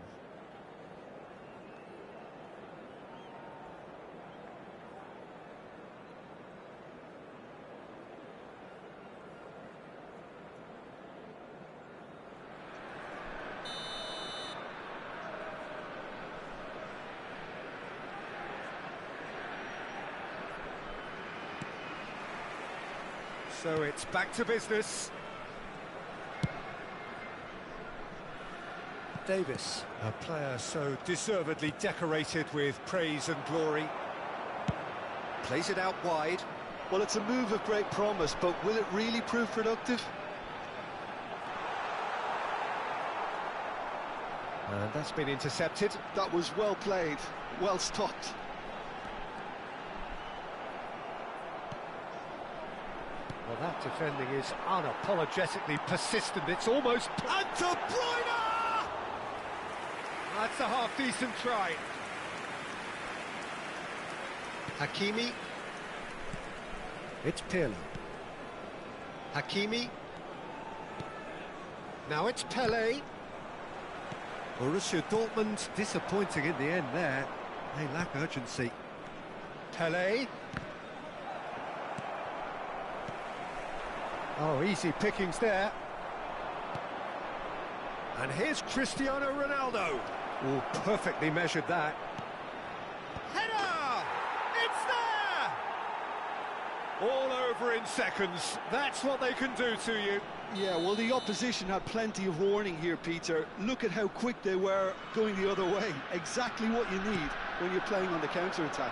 So it's back to business. Davis, a player so deservedly decorated with praise and glory. Plays it out wide. Well, it's a move of great promise, but will it really prove productive? And that's been intercepted. That was well played, well stopped. Well, that defending is unapologetically persistent. It's almost... And De Bruyne! That's a half-decent try. Hakimi. It's Pirlo. Hakimi. Now it's Pelé. Borussia Dortmund disappointing in the end there. They lack urgency. Pelé. Oh, easy pickings there. And here's Cristiano Ronaldo. Oh, perfectly measured that. Header! It's there! All over in seconds. That's what they can do to you. Yeah, well, the opposition had plenty of warning here, Peter. Look at how quick they were going the other way. Exactly what you need when you're playing on the counter-attack.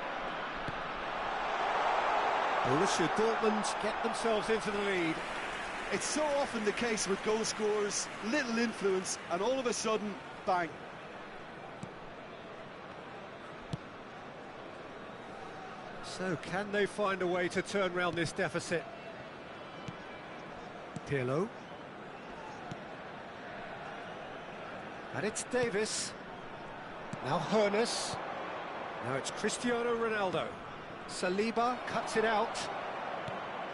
Borussia Dortmund get themselves into the lead. It's so often the case with goal scorers, little influence, and all of a sudden, bang. So can they find a way to turn around this deficit? Pirlo. And it's Davis. Now Hoeneß. Now it's Cristiano Ronaldo. Saliba cuts it out.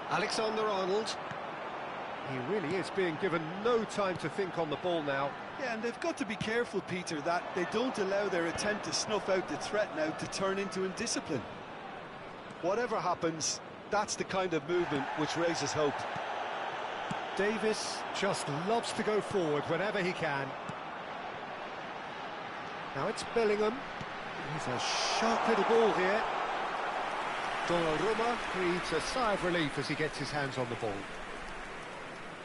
Alexander-Arnold. He really is being given no time to think on the ball now. Yeah, and they've got to be careful, Peter, that they don't allow their attempt to snuff out the threat now to turn into indiscipline. Whatever happens, that's the kind of movement which raises hope. Davis just loves to go forward whenever he can. Now it's Bellingham. He's a sharp little ball here. Donnarumma breathes a sigh of relief as he gets his hands on the ball.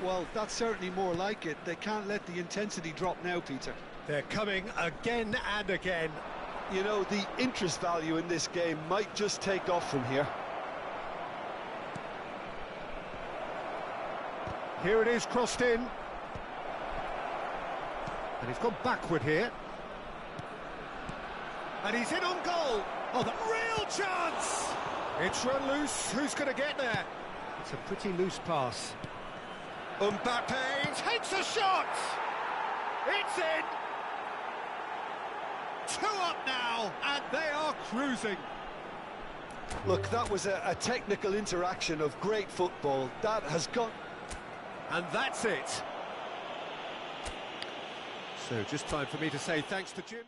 Well, that's certainly more like it. They can't let the intensity drop now, Peter. They're coming again and again. You know, the interest value in this game might just take off from here. Here it is, crossed in. And he's gone backward here. And he's in on goal. Oh, the real chance! It's run loose. Who's going to get there? It's a pretty loose pass. Mbappe takes a shot! It's in! 2 up now, and they are cruising. Look, that was a technical interaction of great football. That has gone... And that's it. So just time for me to say thanks to Jim.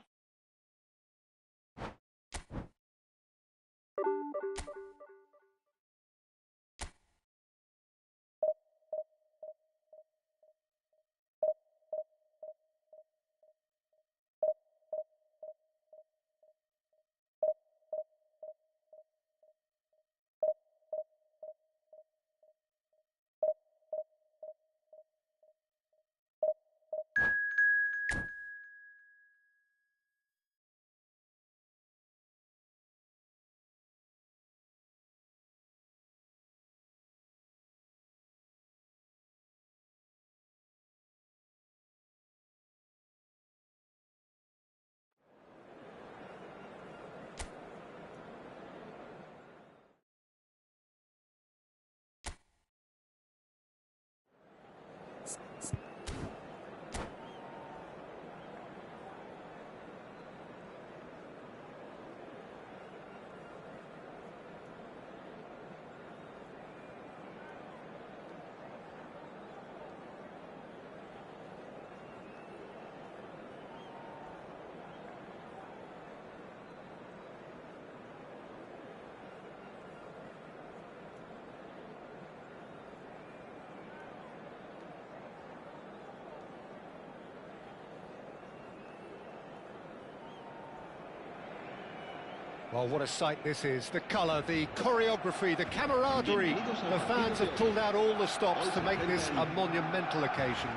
Well, what a sight this is. The colour, the choreography, the camaraderie. The fans have pulled out all the stops to make this a monumental occasion.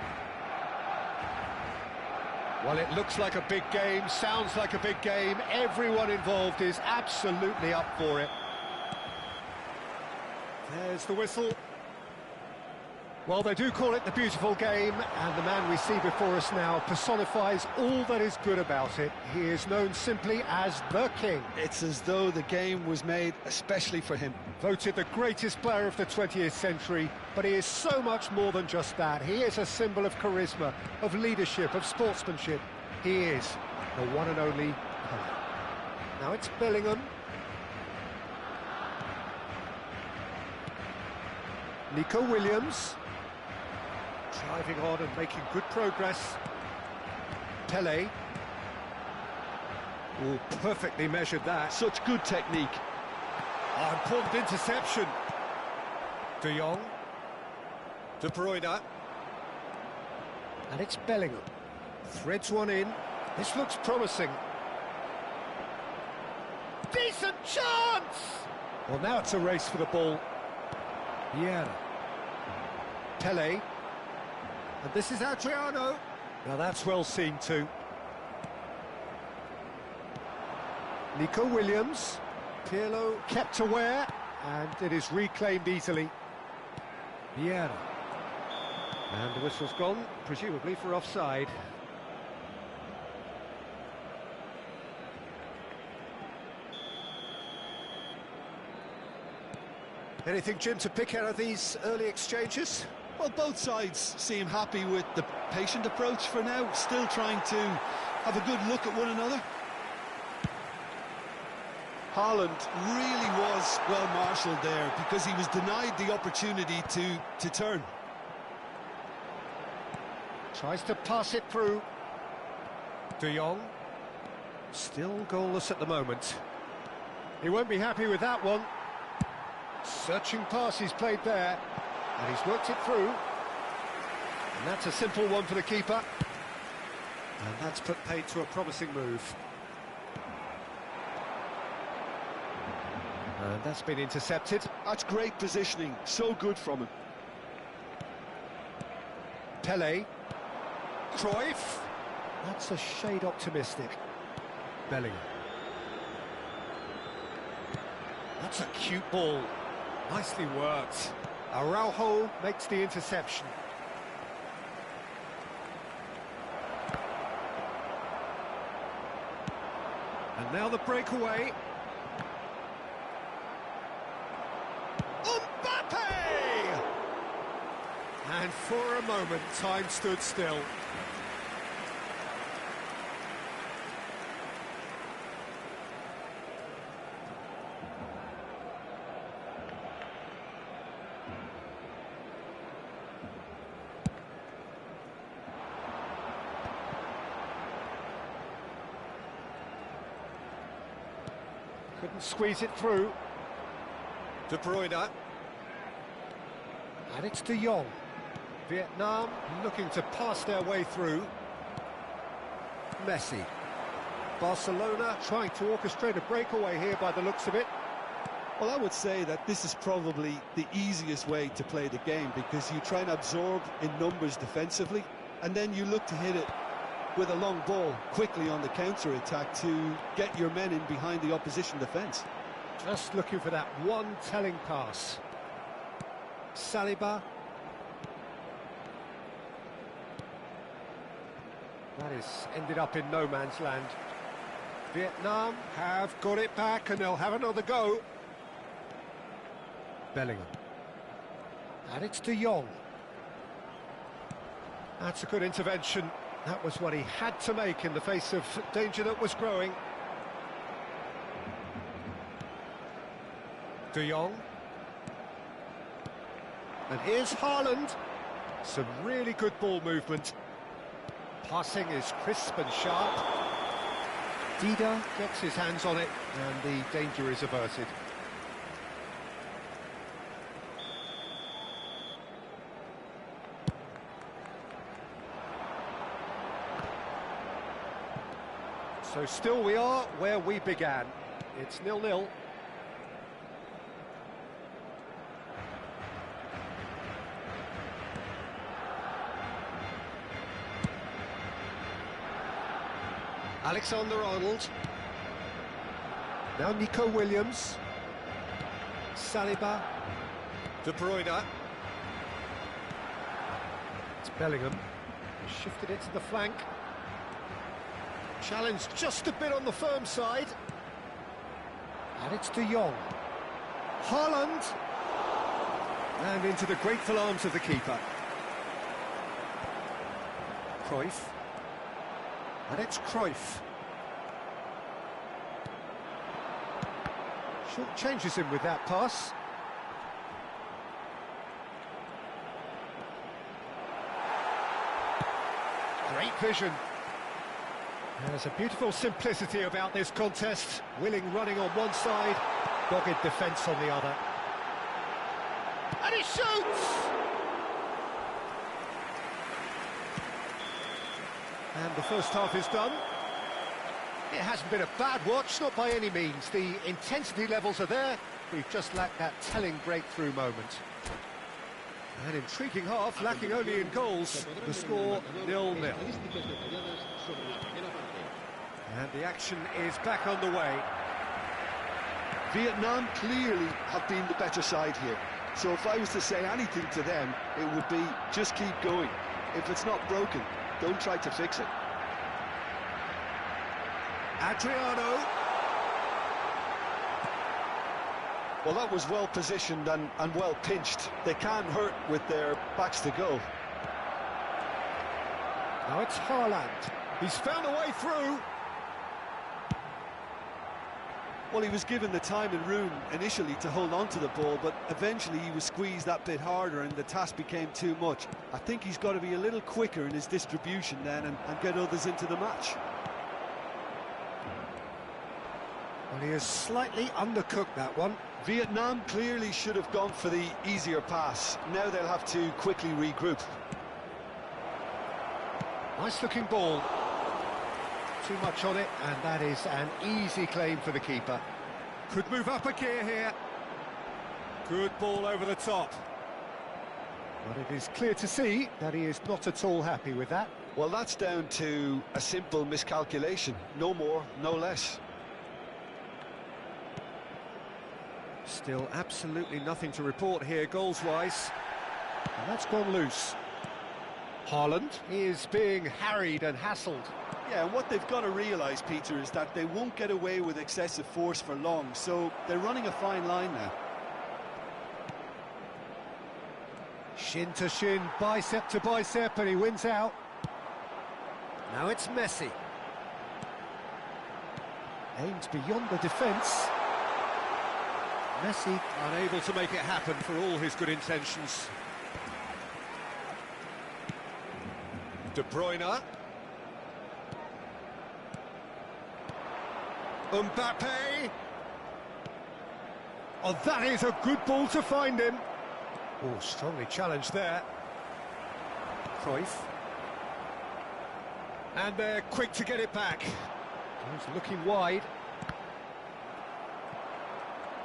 Well, it looks like a big game, sounds like a big game. Everyone involved is absolutely up for it. There's the whistle. Well, they do call it the beautiful game, and the man we see before us now personifies all that is good about it. He is known simply as the King. It's as though the game was made especially for him. Voted the greatest player of the 20th century, but he is so much more than just that. He is a symbol of charisma, of leadership, of sportsmanship. He is the one and only Pelé. Now it's Bellingham. Nico Williams. Driving on and making good progress. Pelé. Oh, perfectly measured that. Such good technique. Oh, important interception. De Jong. De Bruyne. And it's Bellingham. Threads one in. This looks promising. Decent chance! Well, now it's a race for the ball. Vieira. Pelé. And this is Adriano. Now that's well seen too. Nico Williams. Pirlo kept aware, and it is reclaimed easily. Vieira. And the whistle's gone, presumably for offside. Anything, Jim, to pick out of these early exchanges? Well, both sides seem happy with the patient approach for now, still trying to have a good look at one another. Haaland really was well marshalled there because he was denied the opportunity to turn. Tries to pass it through. De Jong. Still goalless at the moment. He won't be happy with that one. Searching pass he's played there. And he's worked it through. And that's a simple one for the keeper. And that's put paid to a promising move. And that's been intercepted. That's great positioning, so good from him. Pelé. Cruyff. That's a shade optimistic. Bellingham. That's a cute ball. Nicely worked. Araujo makes the interception. And now the breakaway. Mbappe! And for a moment, time stood still. Couldn't squeeze it through. De Bruyne. And it's De Jong. Vietnam looking to pass their way through. Messi. Barcelona trying to orchestrate a breakaway here by the looks of it. Well, I would say that this is probably the easiest way to play the game because you try and absorb in numbers defensively and then you look to hit it with a long ball quickly on the counter-attack to get your men in behind the opposition defence. Just looking for that one telling pass. Saliba. That is ended up in no man's land. Vietnam have got it back and they'll have another go. Bellingham. And it's De Jong. That's a good intervention. That was what he had to make in the face of danger that was growing. De Jong. And here's Haaland. Some really good ball movement. Passing is crisp and sharp. Dida gets his hands on it and the danger is averted. So still we are where we began. It's 0-0. Alexander-Arnold. Now Nico Williams. Saliba. De Bruyne. It's Bellingham. Shifted it to the flank. Challenged just a bit on the firm side. And it's De Jong. Haaland. And into the grateful arms of the keeper. Cruyff. And it's Cruyff. Short changes him with that pass. Great vision. There's a beautiful simplicity about this contest. Willing running on one side, dogged defence on the other. And he shoots! And the first half is done. It hasn't been a bad watch, not by any means. The intensity levels are there. We've just lacked that telling breakthrough moment. An intriguing half, lacking only in goals. The score 0-0. And the action is back on the way. Vietnam clearly have been the better side here. So if I was to say anything to them, it would be just keep going. If it's not broken, don't try to fix it. Adriano. Well, that was well positioned and well pinched. They can't hurt with their backs to goal. Now it's Haaland. He's found a way through. Well, he was given the time and room initially to hold on to the ball, but eventually he was squeezed that bit harder and the task became too much. I think he's got to be a little quicker in his distribution then and get others into the match. Well, he has slightly undercooked that one. Vietnam clearly should have gone for the easier pass. Now they'll have to quickly regroup. Nice looking ball. Too much on it, and that is an easy claim for the keeper. Could move up a gear here. Good ball over the top. But it is clear to see that he is not at all happy with that. Well, that's down to a simple miscalculation. No more, no less. Still absolutely nothing to report here goals-wise. And that's gone loose. Haaland is being harried and hassled. Yeah, and what they've got to realise, Peter, is that they won't get away with excessive force for long, so they're running a fine line now. Shin to shin, bicep to bicep, and he wins out. Now it's Messi. Aims beyond the defence. Messi unable to make it happen for all his good intentions. De Bruyne. Mbappe. Oh, that is a good ball to find him. Oh, strongly challenged there. Cruyff. And they're quick to get it back. He's looking wide.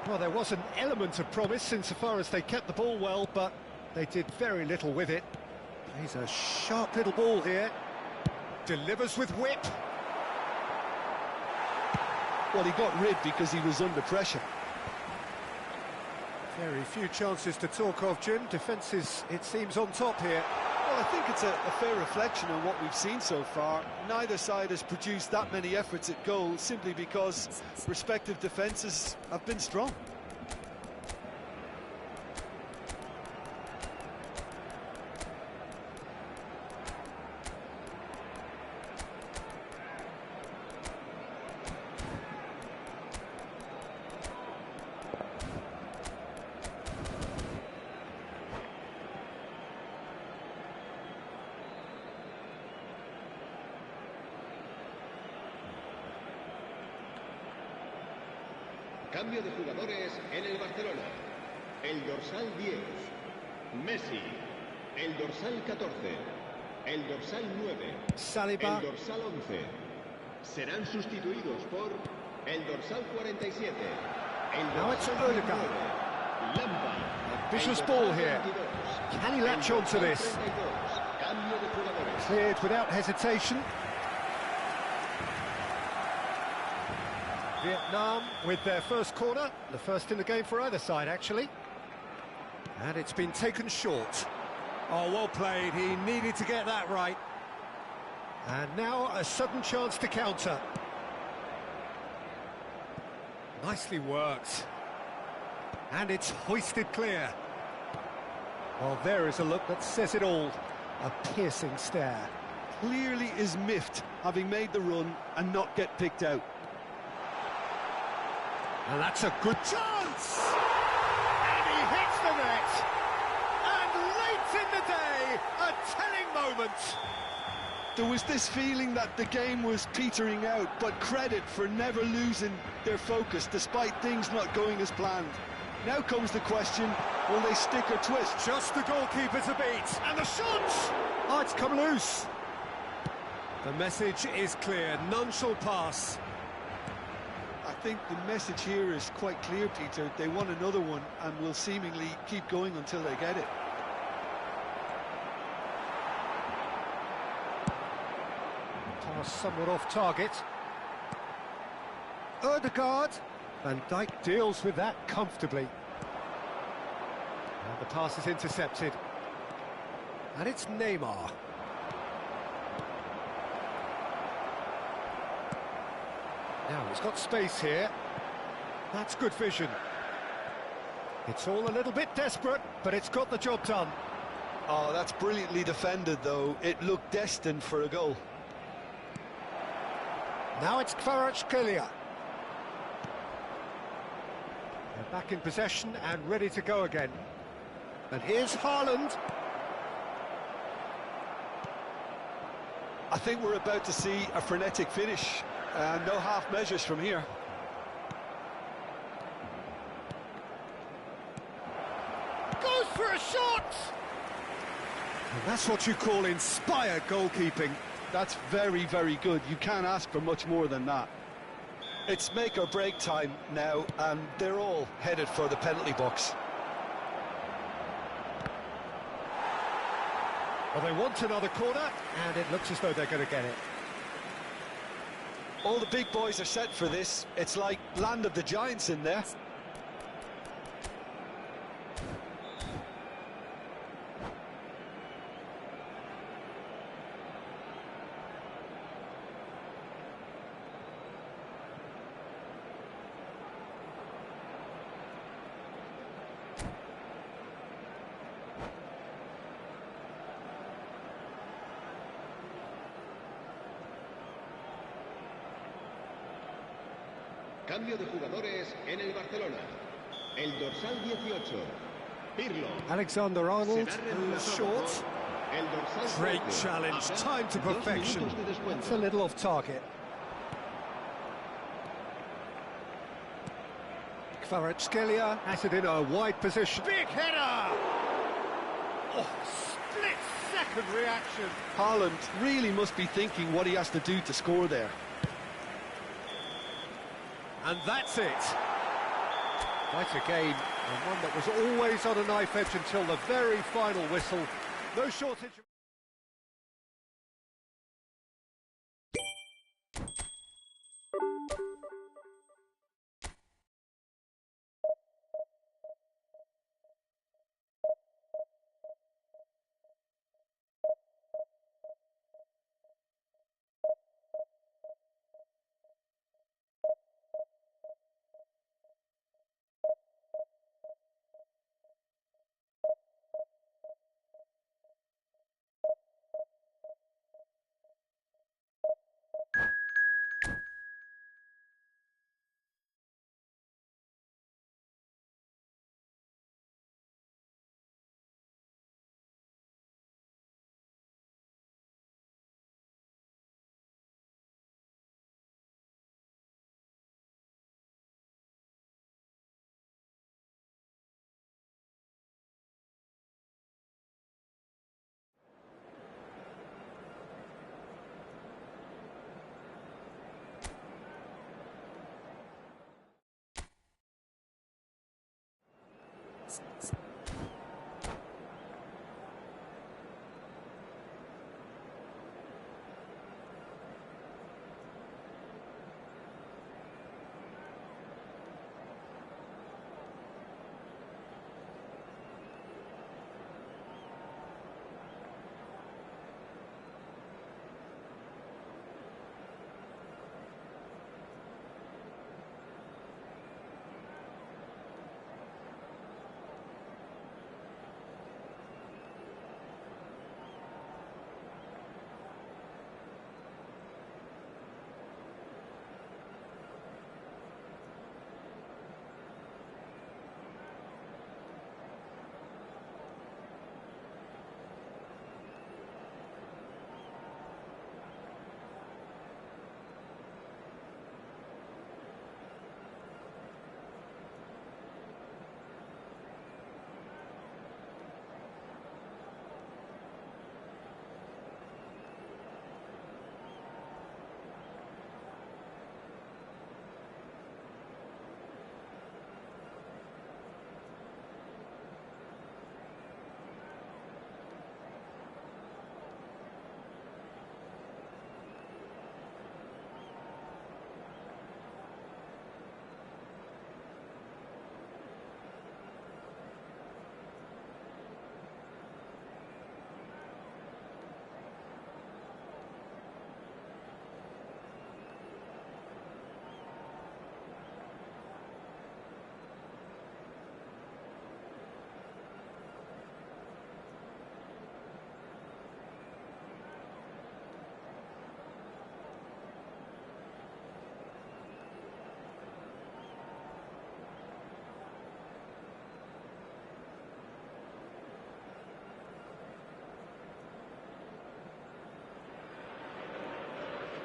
Well, there was an element of promise insofar as they kept the ball well, but they did very little with it. He's a sharp little ball here. Delivers with whip. Well, he got rid because he was under pressure. Very few chances to talk of, Jim. Defence is, it seems, on top here. Well, I think it's a fair reflection on what we've seen so far. Neither side has produced that many efforts at goal simply because respective defences have been strong. Cambio de jugadores en el Barcelona. El dorsal 10, Messi. El dorsal 14, el dorsal 9, Saliba. el dorsal 11. Serán sustituidos por El dorsal 47. Now it's Odegaard. Ambitious ball here. Can he latch on to this? Cleared without hesitation. Vietnam with their first corner, the first in the game for either side, actually. And it's been taken short. Oh, well played. He needed to get that right. And now a sudden chance to counter. Nicely worked. And it's hoisted clear. Well, there is a look that says it all. A piercing stare. Clearly is miffed, having made the run and not get picked out. And that's a good chance! And he hits the net! And late in the day, a telling moment! There was this feeling that the game was petering out, but credit for never losing their focus despite things not going as planned. Now comes the question, will they stick or twist? Just the goalkeeper to beat, and the shot! Oh, it's come loose. The message is clear, none shall pass. I think the message here is quite clear, Peter. They want another one and will seemingly keep going until they get it. Pass somewhat off target. Odegaard. Van Dijk deals with that comfortably. And the pass is intercepted. And it's Neymar. Now he's got space here. That's good vision. It's all a little bit desperate, but it's got the job done. Oh, that's brilliantly defended, though. It looked destined for a goal. Now it's Kvaratskhelia. They're back in possession and ready to go again. And here's Haaland. I think we're about to see a frenetic finish. No half measures from here. Goes for a shot! And that's what you call inspired goalkeeping. That's very, very good. You can't ask for much more than that. It's make or break time now, and they're all headed for the penalty box. Well, they want another corner, and it looks as though they're going to get it. All the big boys are set for this. It's like land of the giants in there. Cambio de jugadores en el Barcelona. El dorsal 18, Pirlo. Alexander-Arnold, who's short. El dorsal Great 13, challenge, Abel, time to 2 perfection. minutos de descuento. It's a little off target. Kvaratskhelia has it in a wide position. Big header! Oh, split-second reaction. Haaland really must be thinking what he has to do to score there. And that's it. Quite a game, and one that was always on a knife edge until the very final whistle. No shortage of...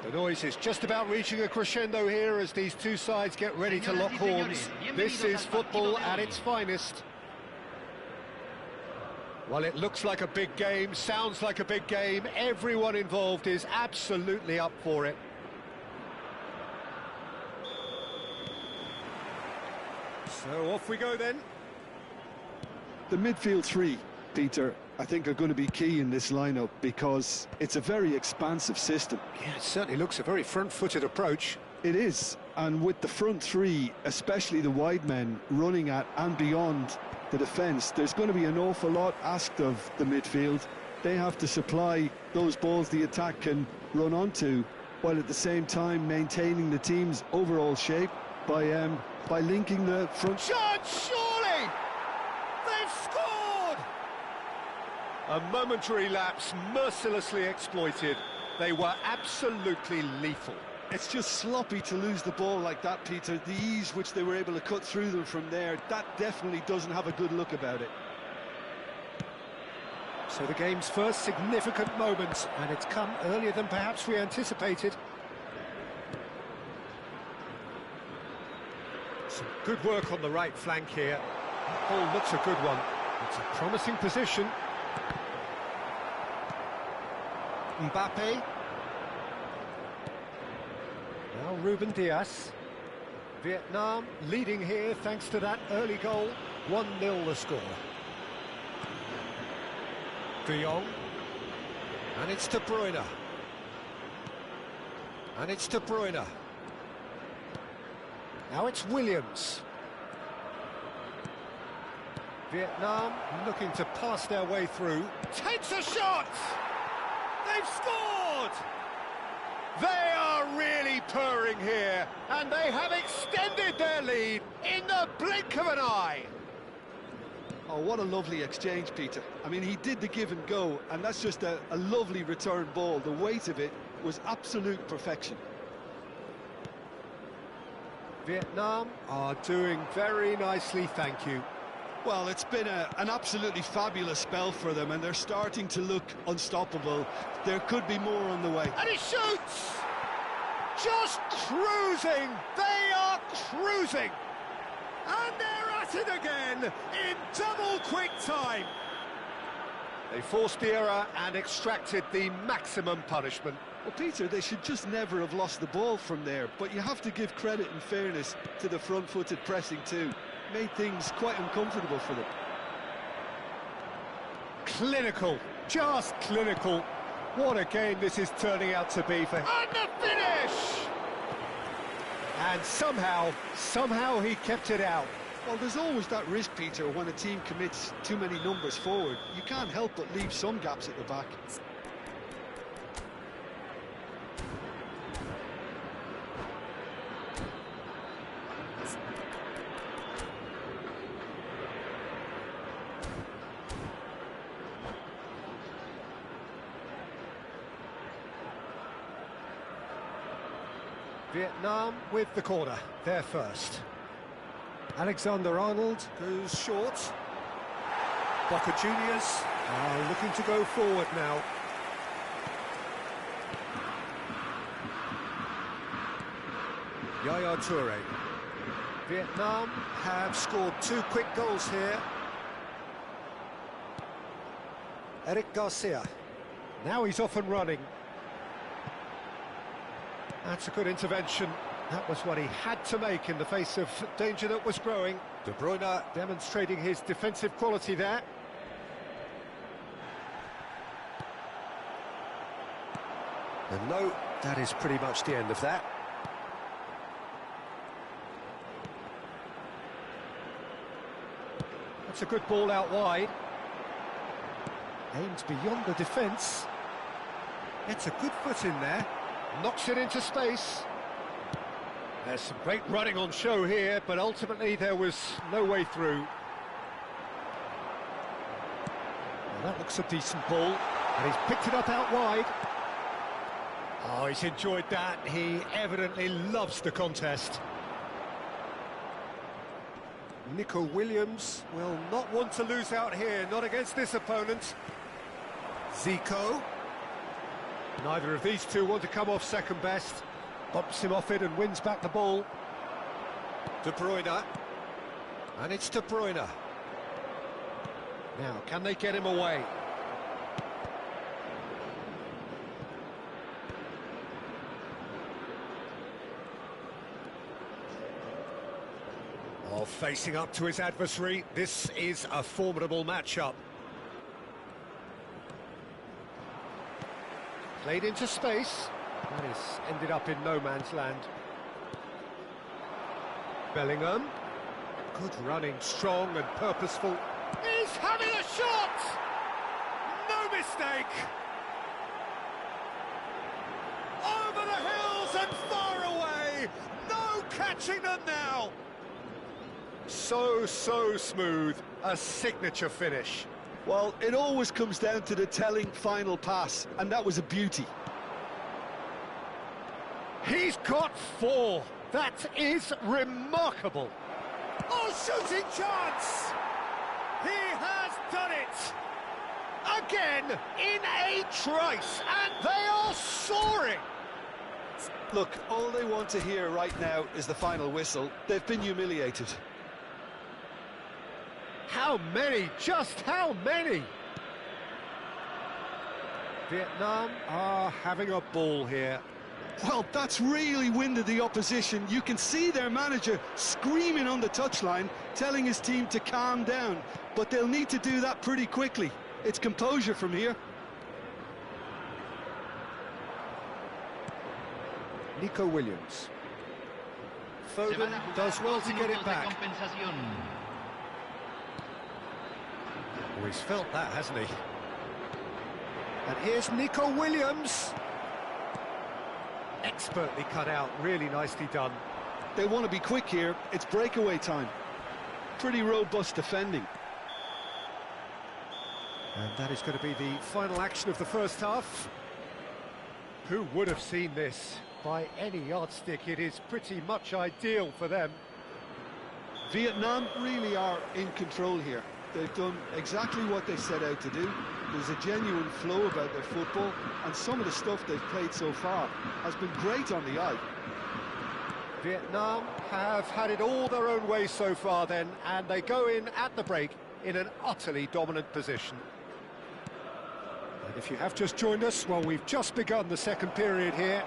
The noise is just about reaching a crescendo here as these two sides get ready to lock horns. This is football at its finest. Well, it looks like a big game, sounds like a big game. Everyone involved is absolutely up for it. So off we go then. The midfield three, Peter, I think are going to be key in this lineup because it's a very expansive system. Yeah, it certainly looks a very front-footed approach. It is, and with the front three, especially the wide men, running at and beyond the defence, there's going to be an awful lot asked of the midfield. They have to supply those balls the attack can run onto, while at the same time maintaining the team's overall shape by linking the front. Shot, surely! They've scored! A momentary lapse, mercilessly exploited. They were absolutely lethal. It's just sloppy to lose the ball like that, Peter. The ease which they were able to cut through them from there, that definitely doesn't have a good look about it. So the game's first significant moment, and it's come earlier than perhaps we anticipated. Some good work on the right flank here. That ball looks a good one. It's a promising position. Mbappe. Now Ruben Diaz. Vietnam leading here thanks to that early goal. 1-0 the score. De Jong. And it's De Bruyne. And it's De Bruyne. Now it's Williams. Vietnam looking to pass their way through. Takes a shot! They've scored! They are really purring here, and they have extended their lead in the blink of an eye. Oh, what a lovely exchange, Peter. I mean, he did the give and go, and that's just a lovely return ball. The weight of it was absolute perfection. Vietnam are doing very nicely, thank you. Well, it's been an absolutely fabulous spell for them, and they're starting to look unstoppable. There could be more on the way. And he shoots! Just cruising! They are cruising! And they're at it again in double quick time. They forced the error and extracted the maximum punishment. Well, Peter, they should just never have lost the ball from there, but you have to give credit and fairness to the front-footed pressing too. Made things quite uncomfortable for them. clinical, just clinical. What a game this is turning out to be for him. And the finish! And somehow he kept it out. Well, there's always that risk, Peter, when a team commits too many numbers forward. You can't help but leave some gaps at the back. Vietnam with the corner, they're first. Alexander-Arnold goes short. Boca Juniors are looking to go forward now. Yaya Toure. Vietnam have scored 2 quick goals here. Eric Garcia. Now he's off and running. That's a good intervention. That was what he had to make in the face of danger that was growing. De Bruyne demonstrating his defensive quality there. And no, that is pretty much the end of that. That's a good ball out wide. Aimed beyond the defence. Gets a good foot in there. Knocks it into space. There's some great running on show here, but ultimately there was no way through. Well, that looks a decent ball, and he's picked it up out wide. Oh, he's enjoyed that. He evidently loves the contest. Nico Williams will not want to lose out here, not against this opponent. Zico. Neither of these two want to come off second best. Bumps him off it and wins back the ball. De Bruyne. And it's De Bruyne. Now, can they get him away? Oh, facing up to his adversary. This is a formidable matchup. Played into space. That is ended up in no man's land. Bellingham. Good running, strong and purposeful. He's having a shot! No mistake! Over the hills and far away! No catching them now! So smooth. A signature finish. Well, it always comes down to the telling final pass, and that was a beauty. He's got 4. That is remarkable. Oh, shooting chance! He has done it! Again, in a trice, and they are soaring! Look, all they want to hear right now is the final whistle. They've been humiliated. How many? Just how many? Vietnam are having a ball here. Well, that's really winded the opposition. You can see their manager screaming on the touchline, telling his team to calm down. But they'll need to do that pretty quickly. It's composure from here. Nico Williams. Foden does well to get it back. Oh, he's felt that, hasn't he? And here's Nico Williams. Expertly cut out, really nicely done. They want to be quick here. It's breakaway time. Pretty robust defending. And that is going to be the final action of the first half. Who would have seen this? By any yardstick, it is pretty much ideal for them. Vietnam really are in control here. They've done exactly what they set out to do. There's a genuine flow about their football, and some of the stuff they've played so far has been great on the eye. Vietnam have had it all their own way so far then, and they go in at the break in an utterly dominant position. And if you have just joined us, well, we've just begun the second period here.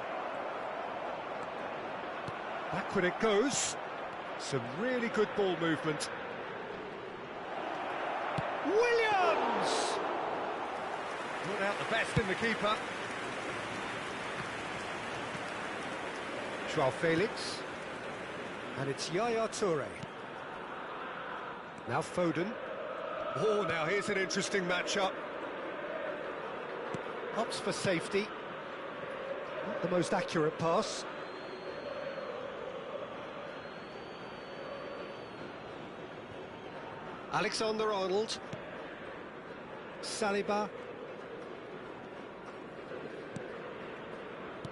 Backward it goes. Some really good ball movement. Williams! Brought out the best in the keeper. Joao Felix. And it's Yaya Toure. Now Foden. Oh, now here's an interesting matchup. Opts for safety. Not the most accurate pass. Alexander-Arnold. Saliba.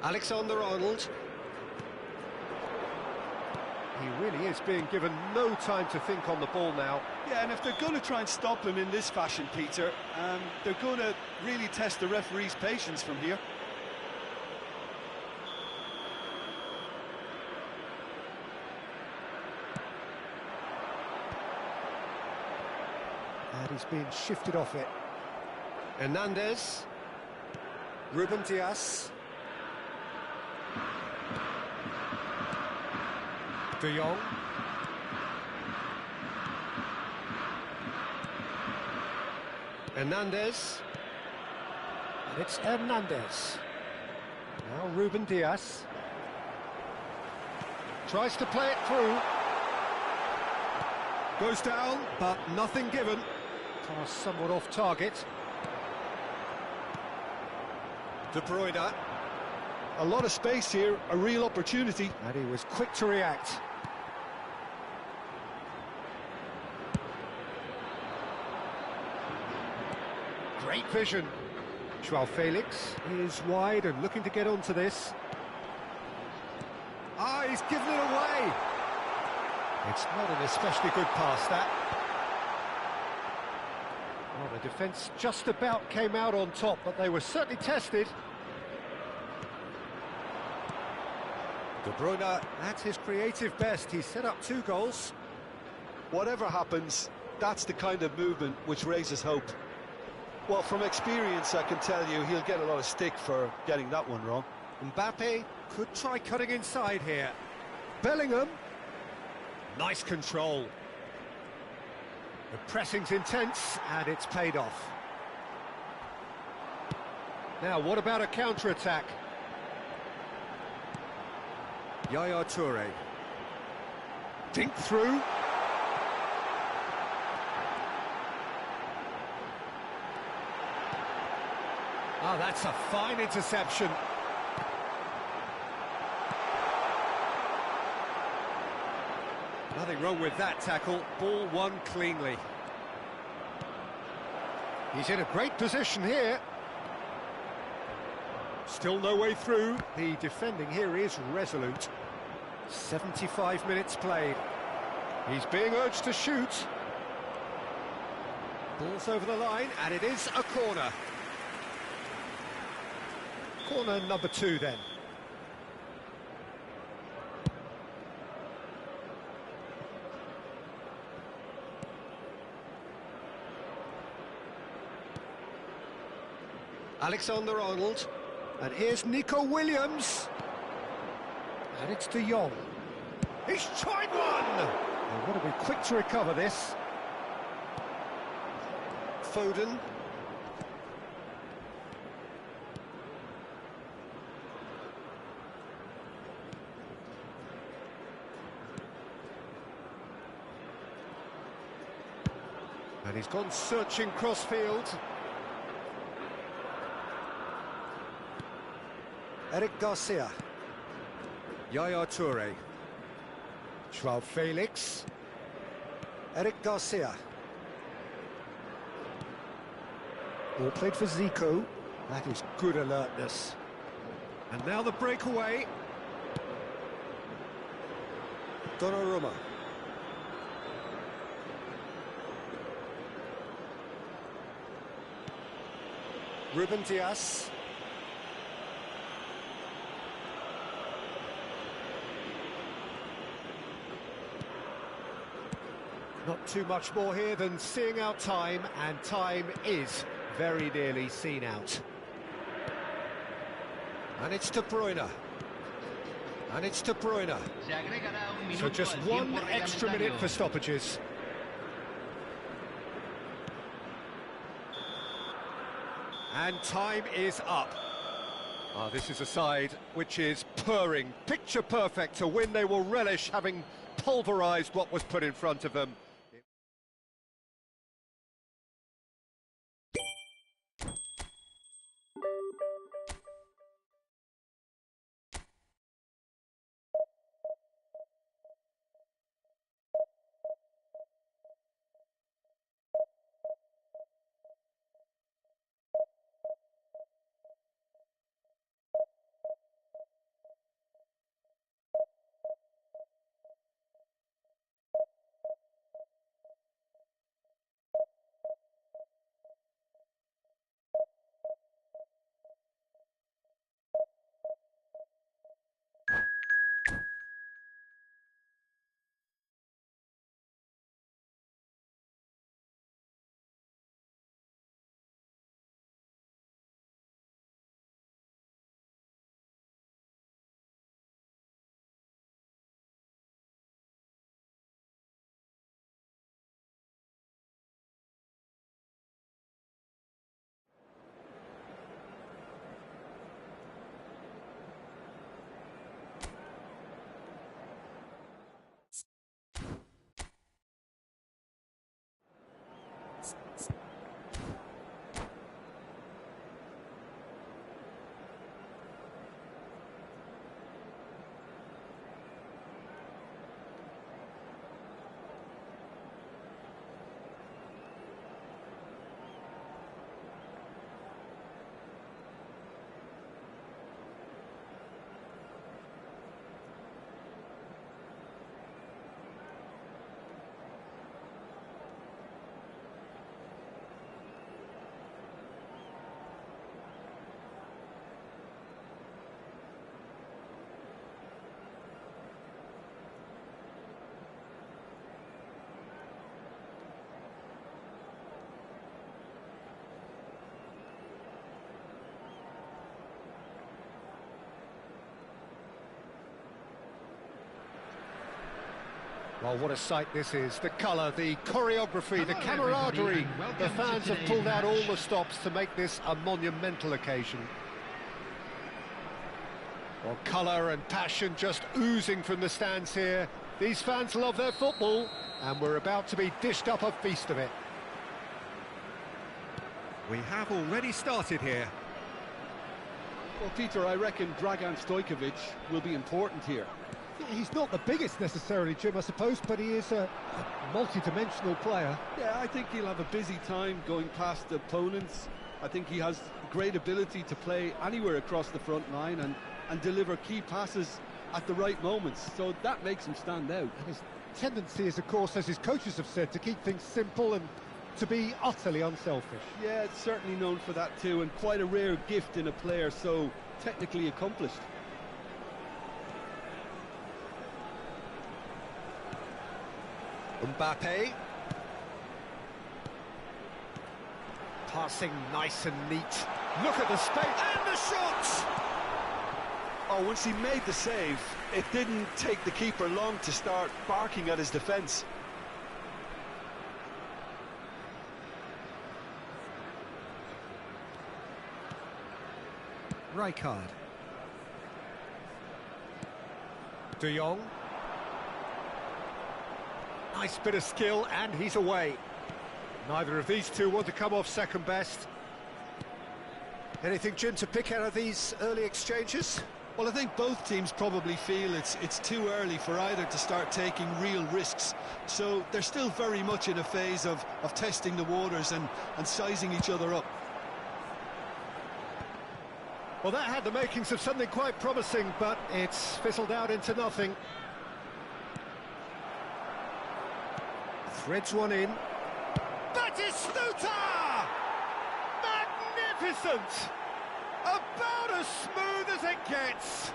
Alexander-Arnold. He really is being given no time to think on the ball now. Yeah, and if they're going to try and stop him in this fashion, Peter, they're going to really test the referee's patience from here. And he's being shifted off it. Hernandez. Ruben Dias. De Jong. Hernandez. And it's Hernandez. Now Ruben Dias. Tries to play it through. Goes down, but nothing given. Pass somewhat off target. De Bruyne. A lot of space here, a real opportunity. And he was quick to react. Great vision. Joao Felix is wide and looking to get onto this. Ah, he's given it away. It's not an especially good pass, that. Well, the defence just about came out on top, but they were certainly tested. De Bruyne, that's his creative best. He's set up 2 goals. Whatever happens, that's the kind of movement which raises hope. Well, from experience, I can tell you he'll get a lot of stick for getting that one wrong. Mbappe could try cutting inside here. Bellingham. Nice control. The pressing's intense, and it's paid off. Now, what about a counter-attack? Yaya Toure. Dink through. Oh, that's a fine interception. Nothing wrong with that tackle. Ball won cleanly. He's in a great position here. Still no way through. The defending here is resolute. 75 minutes played. He's being urged to shoot. Ball's over the line, and it is a corner. Corner number 2 then. Alexander-Arnold. And here's Nico Williams. And it's De Jong. He's tried one! They've got to be quick to recover this. Foden. And he's gone searching crossfield. Eric Garcia. Yaya Toure. Joao Felix. Eric Garcia. All played for Zico. That is good alertness. And now the breakaway. Donnarumma. Ruben Dias. Not too much more here than seeing out time, and time is very nearly seen out. And it's De Bruyne. And it's De Bruyne. So just 1 extra minute for stoppages. And time is up. This is a side which is purring, picture perfect to win. They will relish having pulverised what was put in front of them. Well, what a sight this is. The colour, the choreography, the camaraderie. The fans have pulled out all the stops to make this a monumental occasion. Well, colour and passion just oozing from the stands here. These fans love their football, and we're about to be dished up a feast of it. We have already started here. Well, Peter, I reckon Dragan Stojkovic will be important here. He's not the biggest necessarily, Jim, I suppose, but he is a multi-dimensional player. Yeah, I think he'll have a busy time going past the opponents. I think he has great ability to play anywhere across the front line and deliver key passes at the right moments, so that makes him stand out. And his tendency is, of course, as his coaches have said, to keep things simple and to be utterly unselfish. Yeah, it's certainly known for that too, and quite a rare gift in a player so technically accomplished. Mbappe. Passing nice and neat. Look at the space and the shot! Oh, once he made the save, it didn't take the keeper long to start barking at his defence. Rijkaard. De Jong. Nice bit of skill, and he's away. Neither of these two want to come off second best. Anything, Jim, to pick out of these early exchanges? Well, I think both teams probably feel it's too early for either to start taking real risks. So they're still very much in a phase of testing the waters and sizing each other up. Well, that had the makings of something quite promising, but it's fizzled out into nothing. Threads one in. Batistuta! Magnificent! About as smooth as it gets.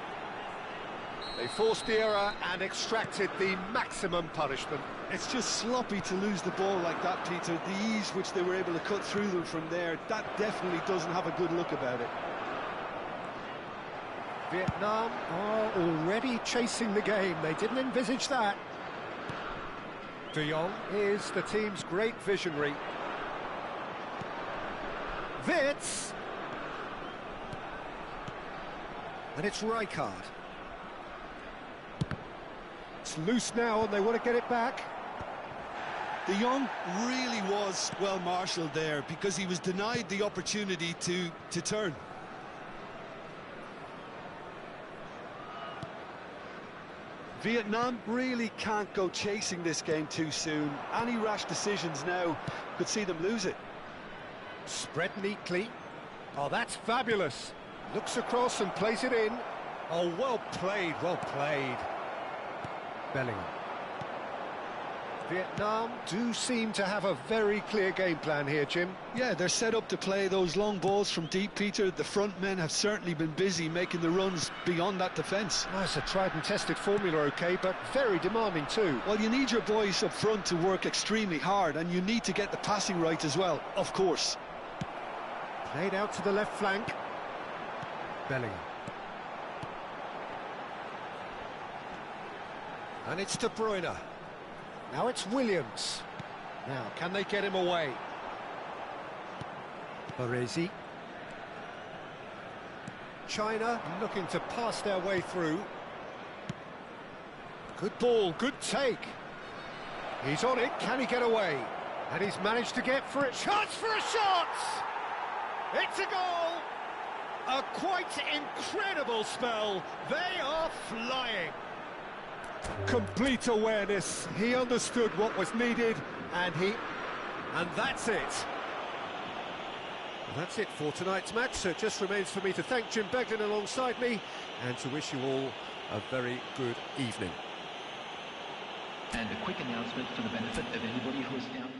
They forced the error and extracted the maximum punishment. It's just sloppy to lose the ball like that, Peter. The ease which they were able to cut through them from there, that definitely doesn't have a good look about it. Vietnam are already chasing the game. They didn't envisage that. De Jong is the team's great visionary. Wits And it's Rijkaard. It's loose now and they want to get it back. De Jong really was well marshalled there because he was denied the opportunity to turn. Vietnam really can't go chasing this game too soon. Any rash decisions now could see them lose it. Spread neatly. Oh, that's fabulous. Looks across and plays it in. Oh, well played, well played. Bellingham. Vietnam do seem to have a very clear game plan here, Jim. Yeah, they're set up to play those long balls from deep, Peter. The front men have certainly been busy making the runs beyond that defence. Well, it's a tried and tested formula, OK, but very demanding too. Well, you need your boys up front to work extremely hard, and you need to get the passing right as well, of course. Played out to the left flank. Bellingham. And it's De Bruyne. Now it's Williams. Now, can they get him away? Baresi. China looking to pass their way through. Good ball, good take. He's on it, can he get away? And he's managed to get for it. Chance for a shot! It's a goal! A quite incredible spell. They are flying. Complete awareness. He understood what was needed. And that's it. That's it for tonight's match. So it just remains for me to thank Jim Beglin alongside me and to wish you all a very good evening. And a quick announcement for the benefit of anybody who is down.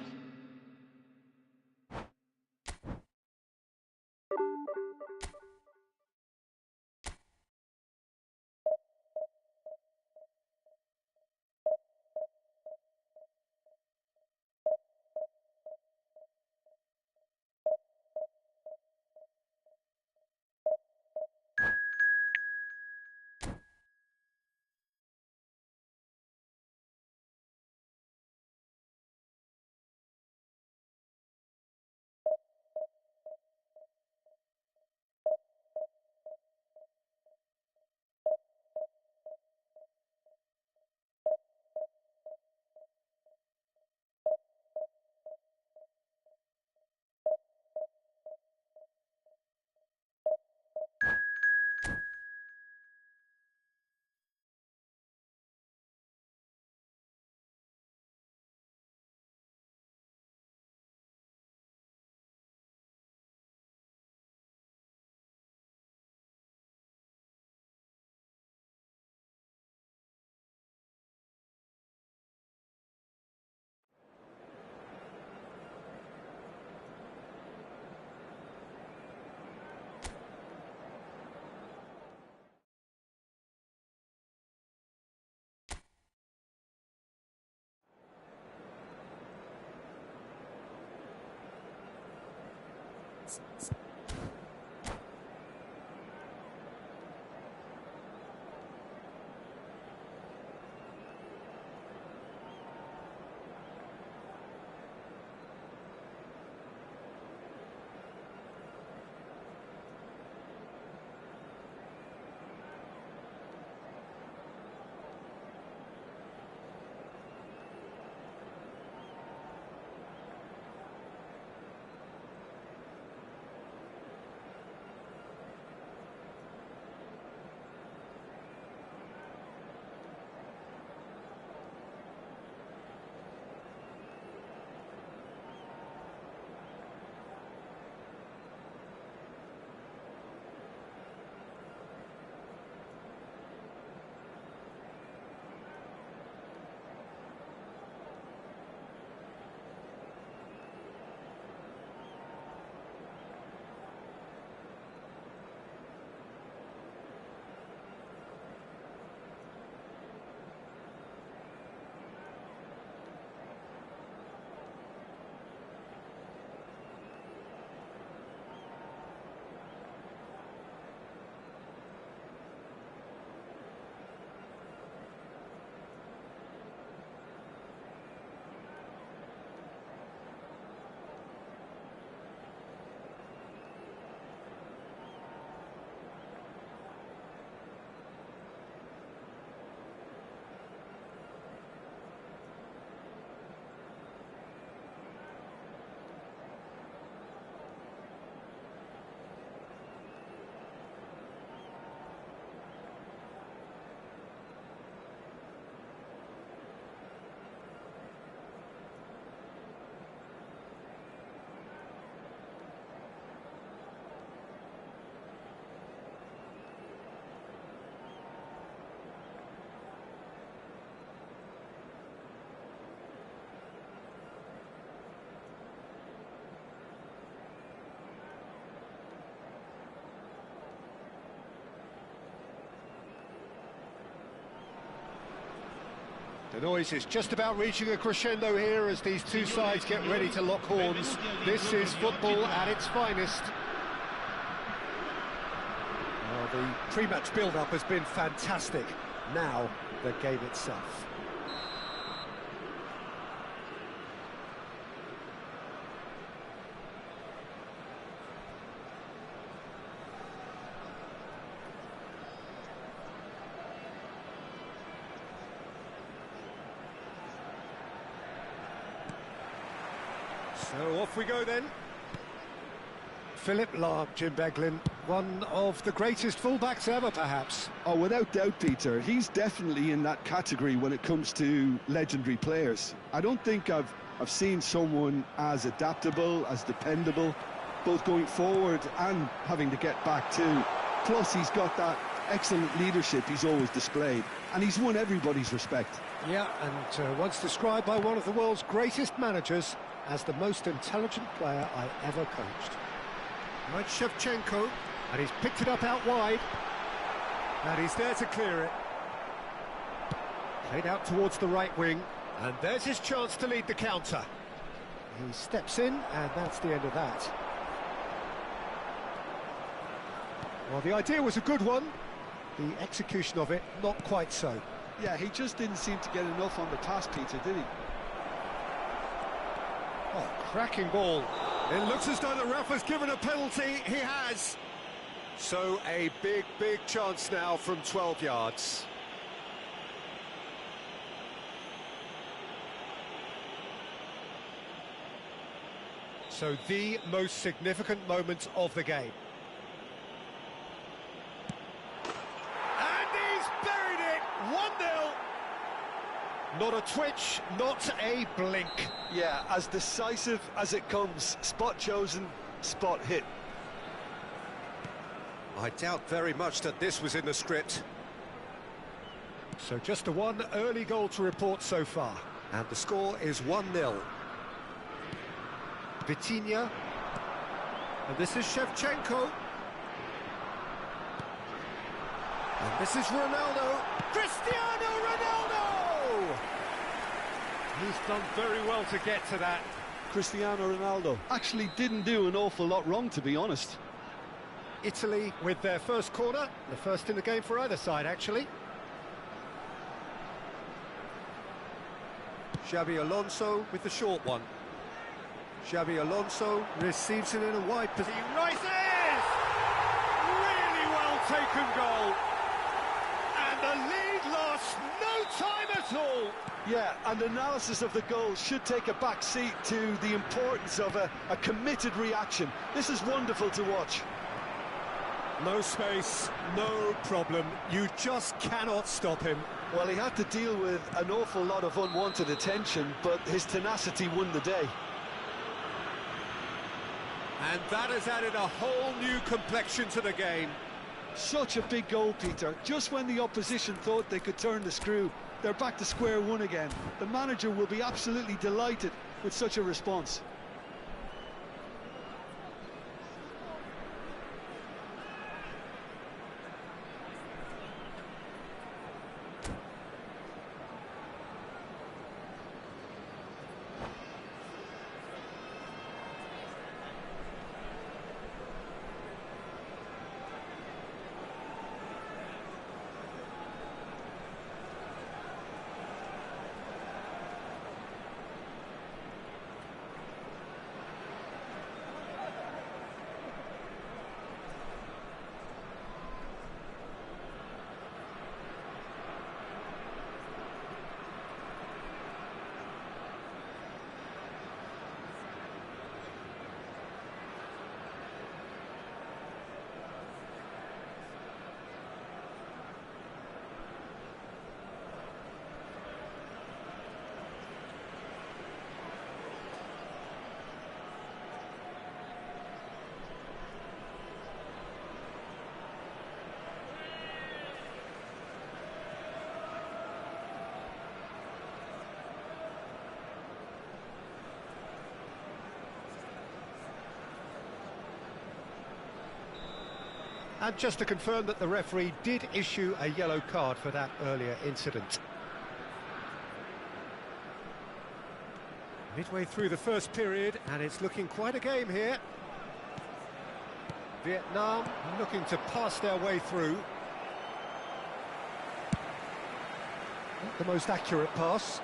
The noise is just about reaching a crescendo here as these two sides get ready to lock horns. This is football at its finest. Well, the pre-match build-up has been fantastic. Now, the game itself. So off we go then. Philip Lahm, Jim Beglin, one of the greatest fullbacks ever, perhaps. Oh, without doubt, Peter. He's definitely in that category when it comes to legendary players. I don't think I've seen someone as adaptable, as dependable, both going forward and having to get back too. Plus, he's got that excellent leadership he's always displayed, and he's won everybody's respect. Yeah, and once described by one of the world's greatest managers as the most intelligent player I ever coached. Right, Shevchenko, and he's picked it up out wide, and he's there to clear it. Played out towards the right wing, and there's his chance to lead the counter. He steps in, and that's the end of that. Well, the idea was a good one, the execution of it, not quite so. Yeah, he just didn't seem to get enough on the pass, Peter, did he? Oh, cracking ball. It looks as though the ref has given a penalty. He has. So a big, big chance now from 12 yards. So the most significant moment of the game. And he's buried it. 1-0. Not a twitch, not a blink. Yeah, as decisive as it comes. Spot chosen, spot hit. I doubt very much that this was in the script. So just the one early goal to report so far. And the score is 1-0. Vitinha. And this is Shevchenko. And this is Ronaldo. Cristiano Ronaldo! He's done very well to get to that. Cristiano Ronaldo actually didn't do an awful lot wrong, to be honest. Italy with their first corner, the first in the game for either side, actually. Xabi Alonso with the short one. Xabi Alonso receives it in a wide position. He rises! Really well taken goal. And the lead lost no time at all. Yeah, and analysis of the goal should take a back seat to the importance of a committed reaction. This is wonderful to watch. No space, no problem. You just cannot stop him. Well, he had to deal with an awful lot of unwanted attention, but his tenacity won the day. And that has added a whole new complexion to the game. Such a big goal, Peter. Just when the opposition thought they could turn the screw, they're back to square one again. The manager will be absolutely delighted with such a response. And just to confirm that the referee did issue a yellow card for that earlier incident. Midway through the first period, and it's looking quite a game here. Vietnam looking to pass their way through. Not the most accurate pass.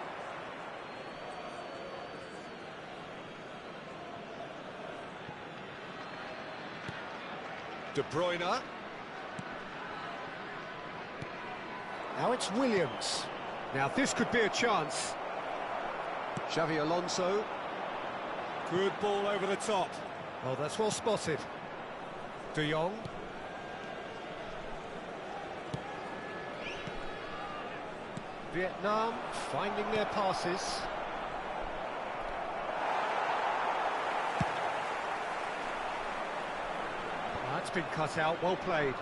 De Bruyne. Now it's Williams. Now this could be a chance. Xavi Alonso. Good ball over the top. Oh, that's well spotted. De Jong. Vietnam finding their passes. That's been cut out, well played.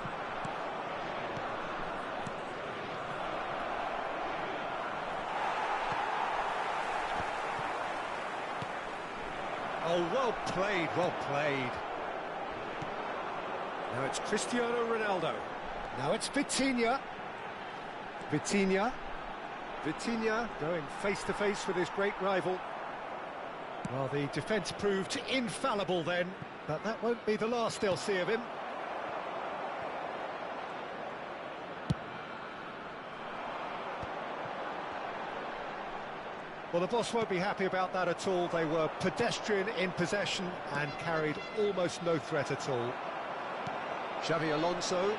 Oh, well played, well played. Now it's Cristiano Ronaldo. Now it's Vitinha. Vitinha going face-to-face with his great rival. Well, the defence proved infallible then, but that won't be the last they'll see of him. Well, the boss won't be happy about that at all. They were pedestrian in possession and carried almost no threat at all. Xavi Alonso.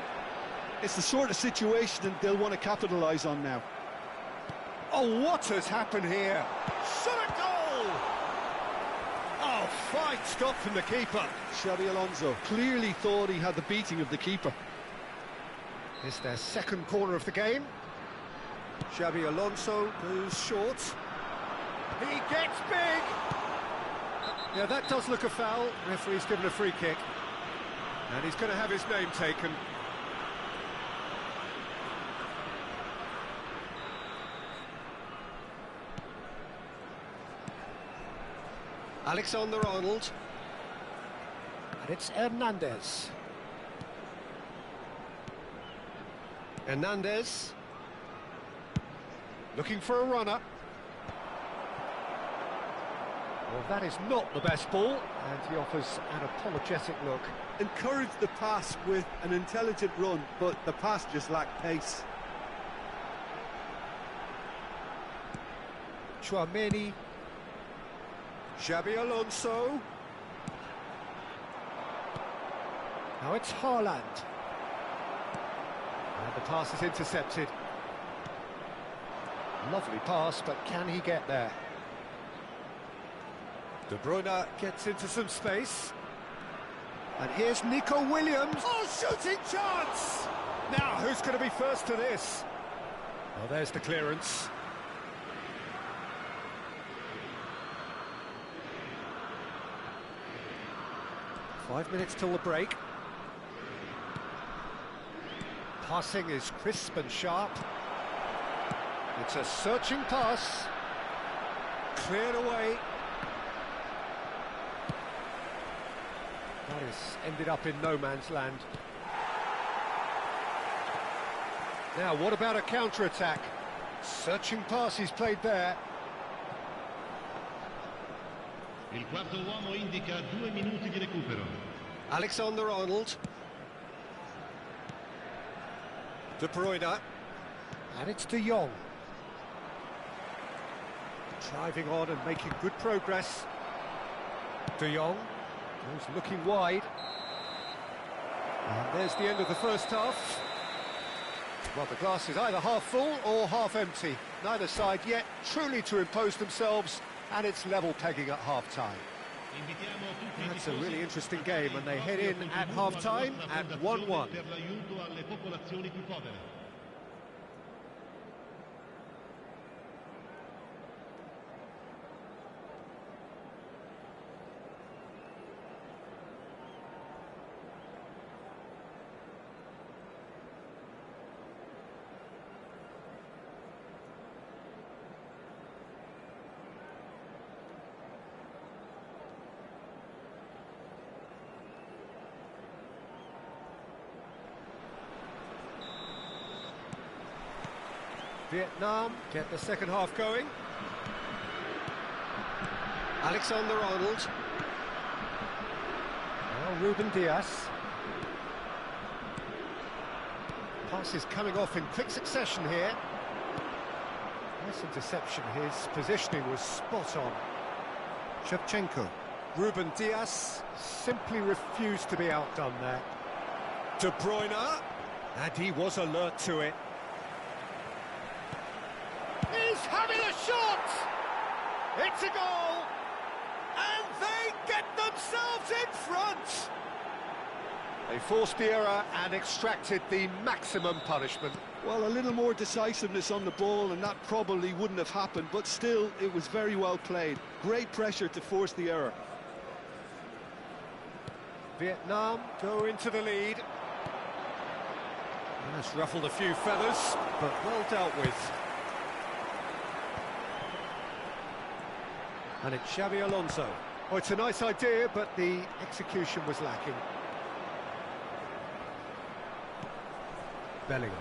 It's the sort of situation that they'll want to capitalise on now. Oh, what has happened here? Shot a goal! Oh, fine stop from the keeper. Xavi Alonso clearly thought he had the beating of the keeper. It's their second corner of the game. Xavi Alonso goes short. He gets big! Yeah, that does look a foul. Referee's given a free kick. And he's going to have his name taken. Alexander-Arnold. And it's Hernandez. Hernandez. Looking for a runner. Well, that is not the best ball, and he offers an apologetic look. Encouraged the pass with an intelligent run, but the pass just lacked pace. Tchouaméni. Xabi Alonso. Now it's Haaland. And the pass is intercepted. Lovely pass, but can he get there? De Bruyne gets into some space. And here's Nico Williams. Oh, shooting chance! Now, who's going to be first to this? Well, there's the clearance. Five minutes till the break. Passing is crisp and sharp. It's a searching pass. Cleared away. That has ended up in no man's land. Now, what about a counter-attack? Searching pass he's played there. Il quarto uomo indica 2 minuti di recupero. Alexander-Arnold. De Bruyne. And it's De Jong. Driving on and making good progress. De Jong goes looking wide. And there's the end of the first half. Well, the glass is either half full or half empty. Neither side yet truly to impose themselves, and it's level pegging at half-time. That's a really interesting game, and they head in at half-time at 1-1. Vietnam get the second half going. Alexander-Arnold. Now Ruben Diaz. Passes coming off in quick succession here. Nice interception, his positioning was spot on. Shevchenko. Ruben Diaz simply refused to be outdone there. De Bruyne, and he was alert to it. He's having a shot! It's a goal! And they get themselves in front! They forced the error and extracted the maximum punishment. Well, a little more decisiveness on the ball and that probably wouldn't have happened, but still, it was very well played. Great pressure to force the error. Vietnam go into the lead. That's ruffled a few feathers, but well dealt with. And it's Xabi Alonso. Oh, it's a nice idea, but the execution was lacking. Bellingham.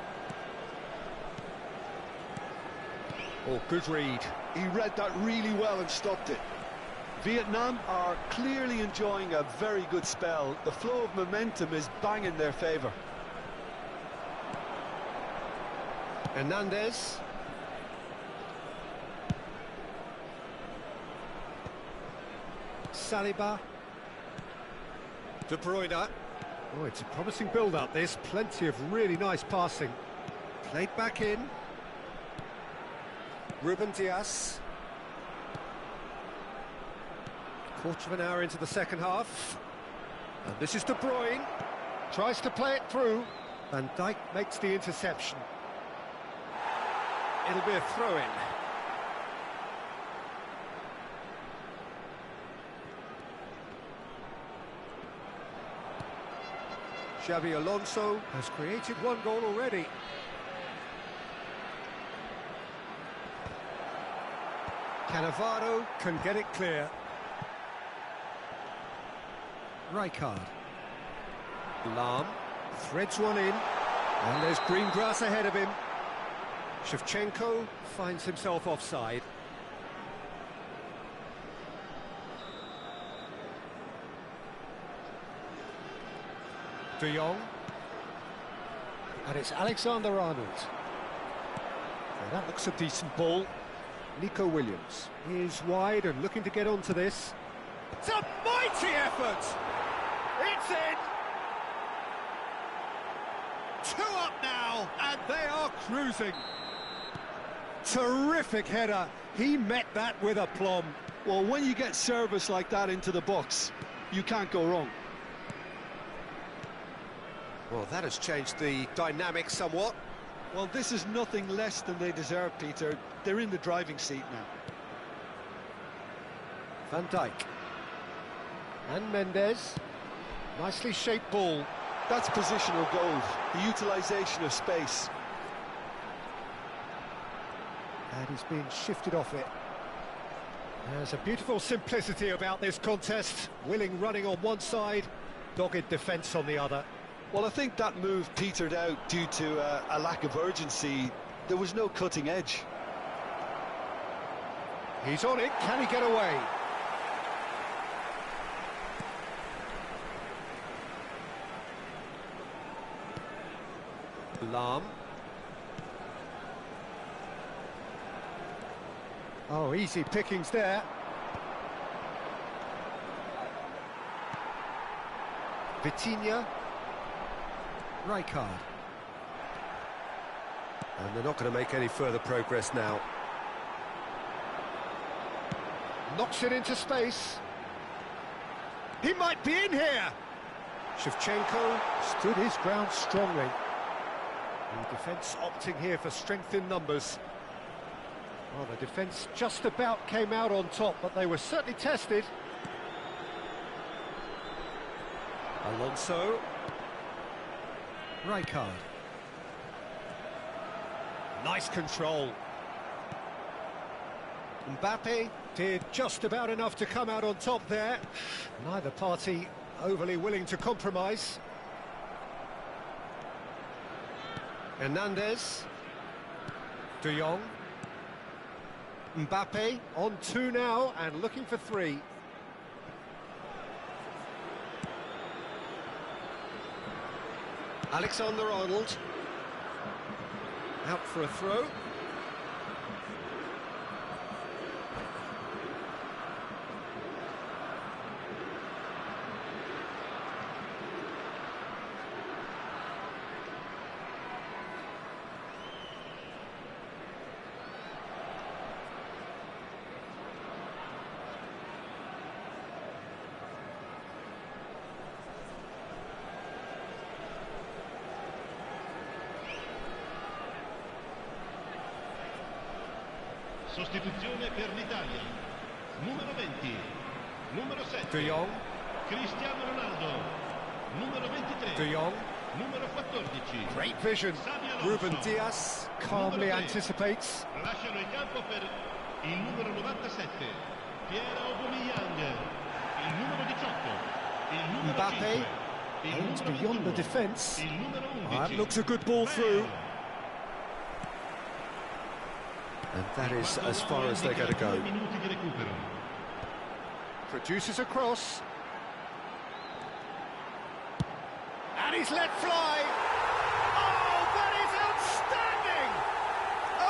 Oh, good read. He read that really well and stopped it. Vietnam are clearly enjoying a very good spell. The flow of momentum is bang in their favour. Hernandez. Saliba. De Bruyne. Oh, it's a promising build-up, this. Plenty of really nice passing. Played back in. Ruben Diaz. Quarter of an hour into the second half. And this is De Bruyne. Tries to play it through. Van Dijk makes the interception. It'll be a throw-in. Xabi Alonso has created one goal already. Cannavaro can get it clear. Rijkaard. Lahm threads one in, and there's green grass ahead of him. Shevchenko finds himself offside. De Jong. And it's Alexander-Arnold. That looks a decent ball. Nico Williams is wide and looking to get onto this. It's a mighty effort! It's in! 2 up now, and they are cruising. Terrific header. He met that with aplomb. Well, when you get service like that into the box, you can't go wrong. Well, that has changed the dynamic somewhat. Well, this is nothing less than they deserve, Peter. They're in the driving seat now. Van Dijk. And Mendes. Nicely shaped ball. That's positional gold, the utilisation of space. And he's being shifted off it. There's a beautiful simplicity about this contest. Willing running on one side, dogged defence on the other. Well, I think that move petered out due to a lack of urgency. There was no cutting edge. He's on it, can he get away? Lahm. Oh, easy pickings there. Vitinha. Rijkaard. And they're not going to make any further progress now. Knocks it into space. He might be in here! Shevchenko stood his ground strongly. The defence opting here for strength in numbers. Well, the defence just about came out on top, but they were certainly tested. Alonso. Rijkaard. Nice control. Mbappe did just about enough to come out on top there. Neither party overly willing to compromise. Hernandez. De Jong. Mbappe on 2 now and looking for 3. Alexander-Arnold. Out for a throw. Sostituzione per l'Italia. Numero 20, numero 7. De Jong. Cristiano Ronaldo. Numero 23. De Jong. Numero 14. Great vision. Ruben Diaz calmly anticipates. Lasciano il campo per il numero 97. Pierre Aubameyang. Il numero 18. Il numero Mbappe 5. Il aims numero beyond the 21. defence. Il numero 11. That looks a good ball through. And that is as far as they're going to go. Minuti di recupero. Produces a cross. And he's let fly. Oh, that is outstanding!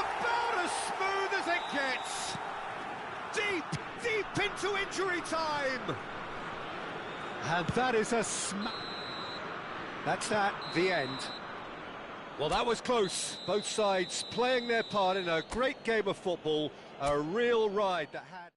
About as smooth as it gets. Deep into injury time. And that is a That's that, the end. Well, that was close. Both sides playing their part in a great game of football, a real ride that had...